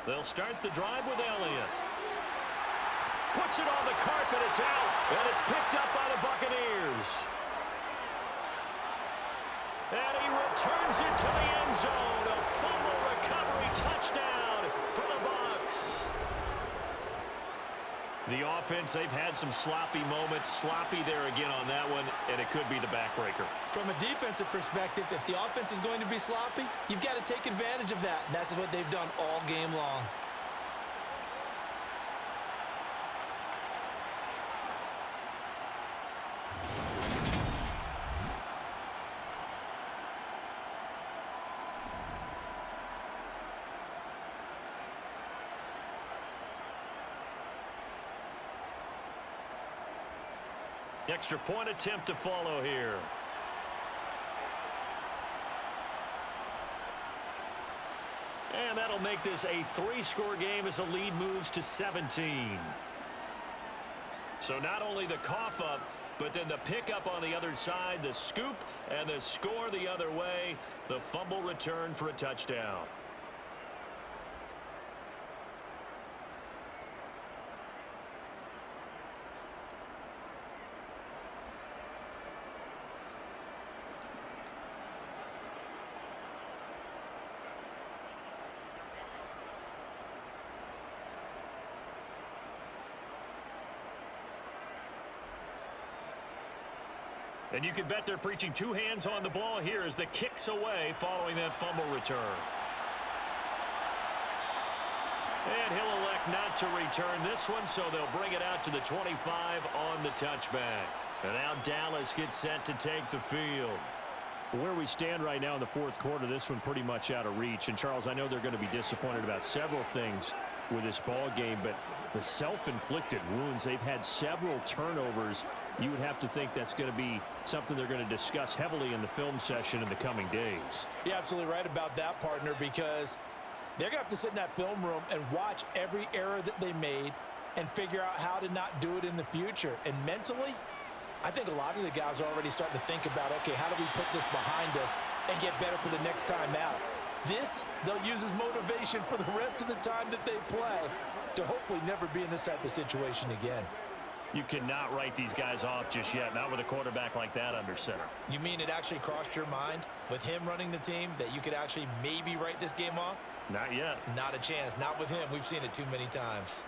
They'll start the drive with Elliott. Puts it on the carpet, it's out, and it's picked up by the Buccaneers. And he returns it to the end zone. A fumble recovery touchdown for the Bucs. The offense, they've had some sloppy moments. Sloppy there again on that one, and it could be the backbreaker. From a defensive perspective, if the offense is going to be sloppy, you've got to take advantage of that. And that's what they've done all game long. Extra point attempt to follow here. And that'll make this a 3-score game as the lead moves to 17. So not only the cough up, but then the pickup on the other side, the scoop, and the score the other way, the fumble return for a touchdown. And you can bet they're preaching 2 hands on the ball here as the kick's away following that fumble return. And he'll elect not to return this one, so they'll bring it out to the 25 on the touchback. And now Dallas gets set to take the field. Where we stand right now in the fourth quarter, this one pretty much out of reach. And, Charles, I know they're going to be disappointed about several things with this ball game, but the self-inflicted wounds, they've had several turnovers. You would have to think that's going to be something they're going to discuss heavily in the film session in the coming days. You're absolutely right about that, partner, because they're going to have to sit in that film room and watch every error that they made and figure out how to not do it in the future. And mentally, I think a lot of the guys are already starting to think about, okay, how do we put this behind us and get better for the next time out? This, they'll use as motivation for the rest of the time that they play to hopefully never be in this type of situation again. You cannot write these guys off just yet, not with a quarterback like that under center. You mean it actually crossed your mind with him running the team that you could actually maybe write this game off? Not yet. Not a chance. Not with him. We've seen it too many times.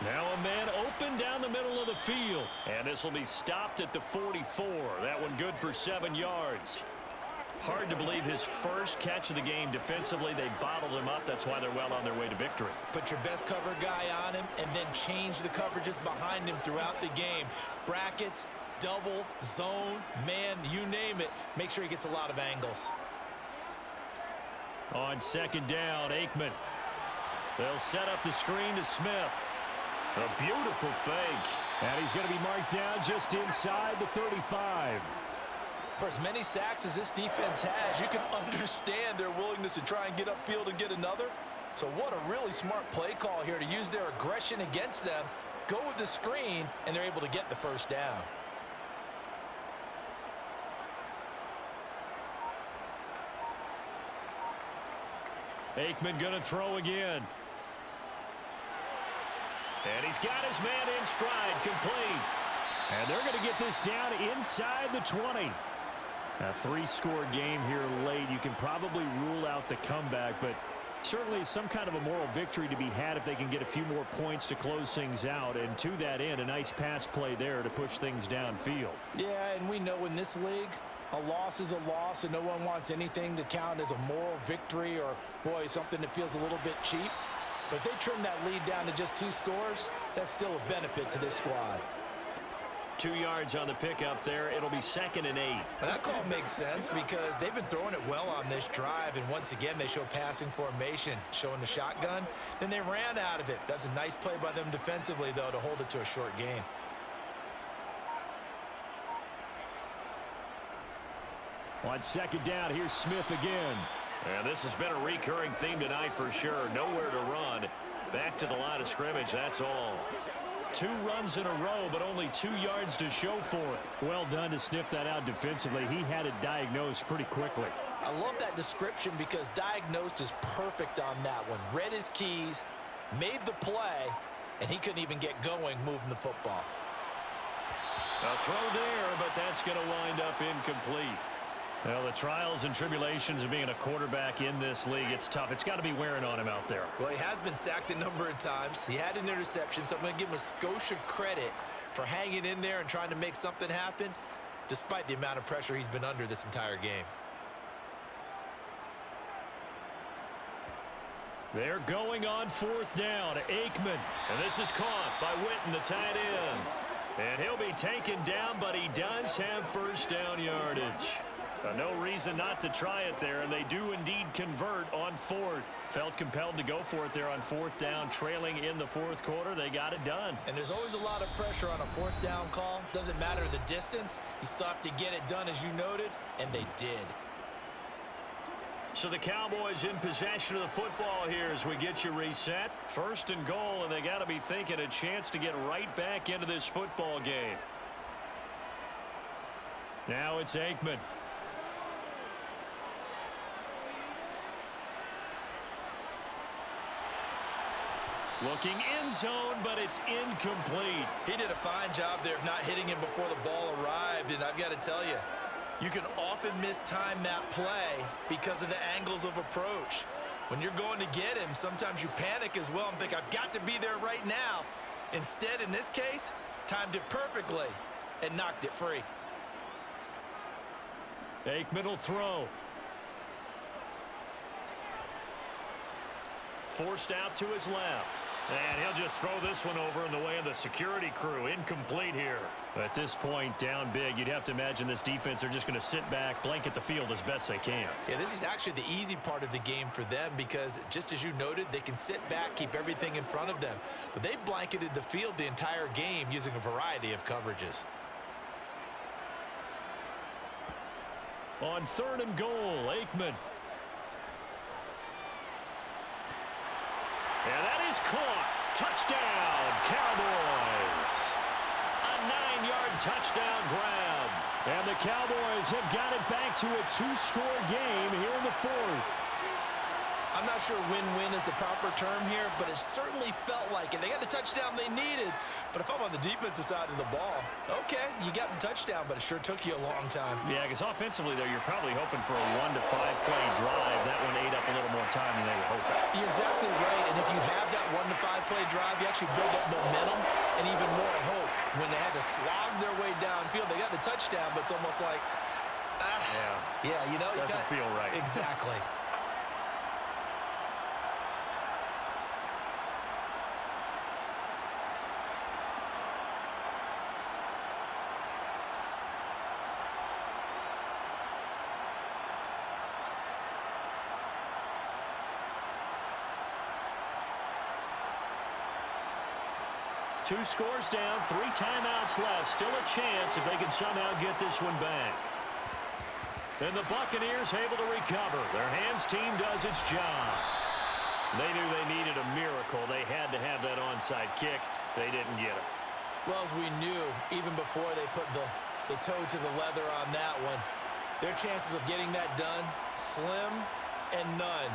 Now a man open down the middle of the field. And this will be stopped at the 44. That one good for 7 yards. Hard to believe his first catch of the game defensively. They bottled him up. That's why they're well on their way to victory. Put your best cover guy on him and then change the coverages behind him throughout the game. Brackets, double, zone, man, you name it. Make sure he gets a lot of angles. On second down, Aikman. They'll set up the screen to Smith. A beautiful fake. And he's going to be marked down just inside the 35. For as many sacks as this defense has, you can understand their willingness to try and get upfield and get another. So what a really smart play call here to use their aggression against them, go with the screen, and they're able to get the first down. Aikman going to throw again. And he's got his man in stride, complete. And they're going to get this down inside the 20. A 3-score game here late. You can probably rule out the comeback, but certainly some kind of a moral victory to be had if they can get a few more points to close things out. And to that end, a nice pass play there to push things downfield. Yeah, and we know in this league, a loss is a loss, and no one wants anything to count as a moral victory or, boy, something that feels a little bit cheap. But if they trim that lead down to just 2 scores, that's still a benefit to this squad. 2 yards on the pickup there. It'll be 2nd and 8. And that call makes sense because they've been throwing it well on this drive, and once again they show passing formation, showing the shotgun. Then they ran out of it. That's a nice play by them defensively, though, to hold it to a short gain. On second down, here's Smith again. And this has been a recurring theme tonight for sure. Nowhere to run. Back to the line of scrimmage, that's all. 2 runs in a row, but only 2 yards to show for it. Well done to sniff that out defensively. He had it diagnosed pretty quickly. I love that description because diagnosed is perfect on that one. Read his keys, made the play, and he couldn't even get going moving the football. A throw there, but that's going to wind up incomplete. Well, the trials and tribulations of being a quarterback in this league, it's tough. It's got to be wearing on him out there. Well, he has been sacked a number of times. He had an interception, so I'm going to give him a skosh of credit for hanging in there and trying to make something happen, despite the amount of pressure he's been under this entire game. They're going on 4th down. Aikman, and this is caught by Witten, the tight end. And he'll be taken down, but he does have first down yardage. No reason not to try it there, and they do indeed convert on fourth. Felt compelled to go for it there on fourth down, trailing in the fourth quarter. They got it done. And there's always a lot of pressure on a fourth down call. Doesn't matter the distance. You still have to get it done, as you noted, and they did. So the Cowboys in possession of the football here as we get you reset. First and goal, and they got to be thinking a chance to get right back into this football game. Now it's Aikman. Looking end zone, but it's incomplete. He did a fine job there of not hitting him before the ball arrived, and I've got to tell you, you can often mistime that play because of the angles of approach. When you're going to get him, sometimes you panic as well and think, I've got to be there right now. Instead, in this case, timed it perfectly and knocked it free. Aikman will throw. Forced out to his left. And he'll just throw this one over in the way of the security crew. Incomplete here. At this point, down big, you'd have to imagine this defense are just going to sit back, blanket the field as best they can. Yeah, this is actually the easy part of the game for them because, just as you noted, they can sit back, keep everything in front of them. But they've blanketed the field the entire game using a variety of coverages. On third and goal, Aikman. And that is caught. Touchdown, Cowboys. A 9-yard touchdown grab. And the Cowboys have got it back to a 2-score game here in the fourth. I'm not sure win-win is the proper term here, but it certainly felt like it. They got the touchdown they needed, but if I'm on the defensive side of the ball, okay, you got the touchdown, but it sure took you a long time. Yeah, because offensively, though, you're probably hoping for a 1 to 5 play drive. That one ate up a little more time than they were hoping. You're exactly right, and if you have that 1 to 5 play drive, you actually build up momentum and even more hope. When they had to slog their way downfield, they got the touchdown, but it's almost like, yeah, you know. Doesn't feel right. Exactly. Two scores down, 3 timeouts left. Still a chance if they can somehow get this one back. And the Buccaneers able to recover. Their hands team does its job. They knew they needed a miracle. They had to have that onside kick. They didn't get it. Well, as we knew, even before they put the toe to the leather on that one, their chances of getting that done, slim and none.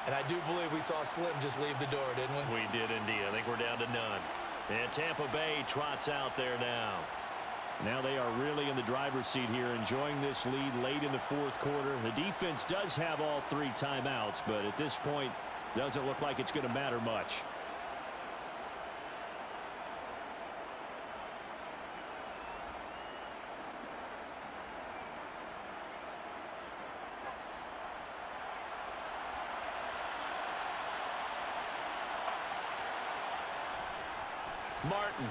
And I do believe we saw Slim just leave the door, didn't we? We did indeed. I think we're down to none. And Tampa Bay trots out there now. Now they are really in the driver's seat here, enjoying this lead late in the fourth quarter. The defense does have all 3 timeouts, but at this point, doesn't look like it's going to matter much. Martin.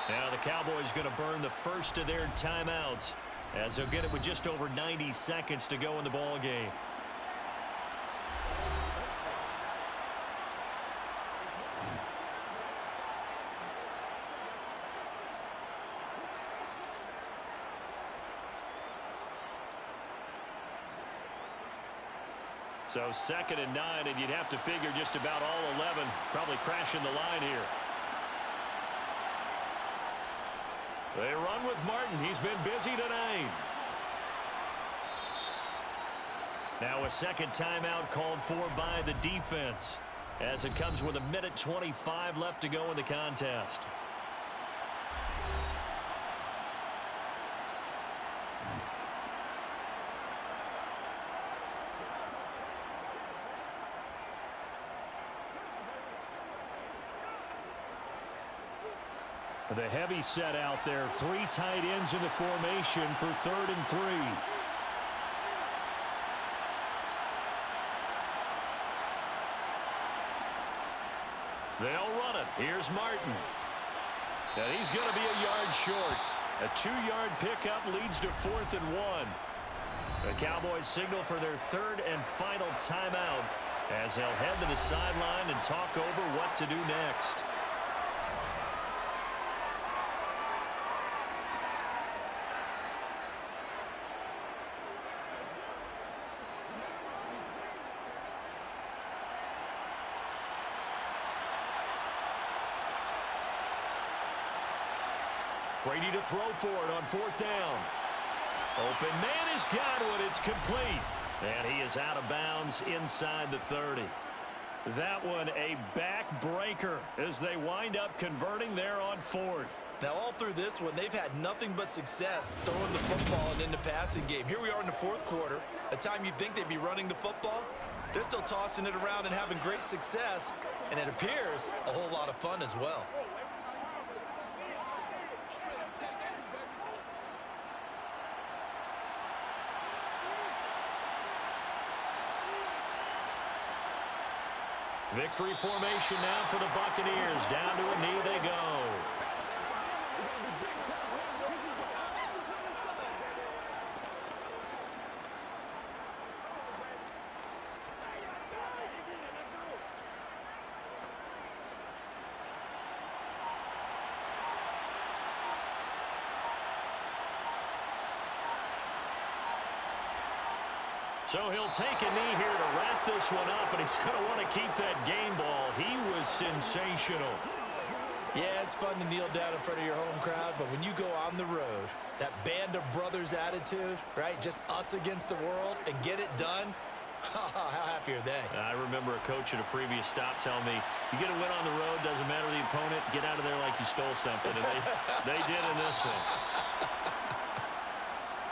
Now the Cowboys going to burn the first of their timeouts as they'll get it with just over 90 seconds to go in the ball game. So 2nd and 9, and you'd have to figure just about all 11 probably crashing the line here. They run with Martin. He's been busy tonight. Now a second timeout called for by the defense as it comes with 1:25 left to go in the contest. The heavy set out there. 3 tight ends in the formation for 3rd and 3. They'll run it. Here's Martin. And he's going to be a yard short. A 2-yard pickup leads to 4th and 1. The Cowboys signal for their 3rd and final timeout as they'll head to the sideline and talk over what to do next. Brady to throw for it on 4th down. Open man is Godwin. It's complete. And he is out of bounds inside the 30. That one a backbreaker as they wind up converting there on 4th. Now, all through this one, they've had nothing but success throwing the football and in the passing game. Here we are in the 4th quarter, a time you'd think they'd be running the football. They're still tossing it around and having great success, and it appears a whole lot of fun as well. Victory formation now for the Buccaneers. Down to a knee they go. So he'll take a knee here to wrap this one up, and he's going to want to keep that game ball. He was sensational. Yeah, it's fun to kneel down in front of your home crowd, but when you go on the road, that band of brothers attitude, right, just us against the world, and get it done, how happy are they? I remember a coach at a previous stop telling me, you get a win on the road, doesn't matter the opponent, get out of there like you stole something. And they did in this one.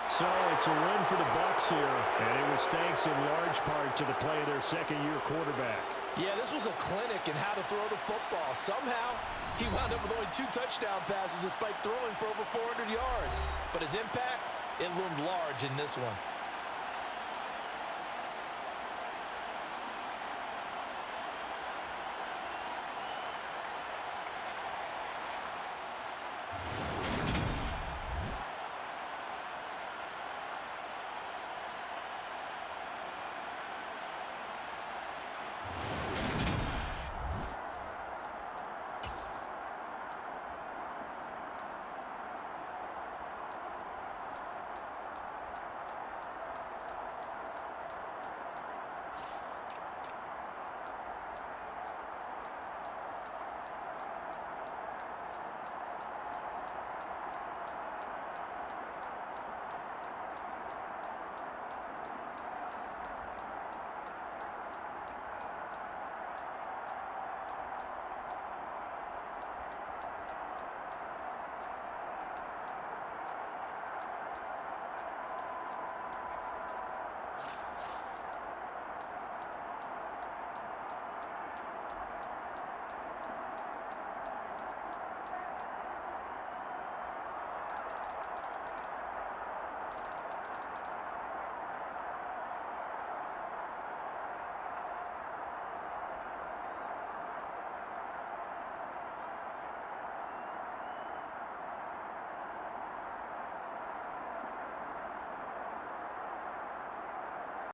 So it's a win for the Bucs here, and it was thanks in large part to the play of their second-year quarterback. Yeah, this was a clinic in how to throw the football. Somehow, he wound up with only 2 touchdown passes despite throwing for over 400 yards. But his impact, it loomed large in this one.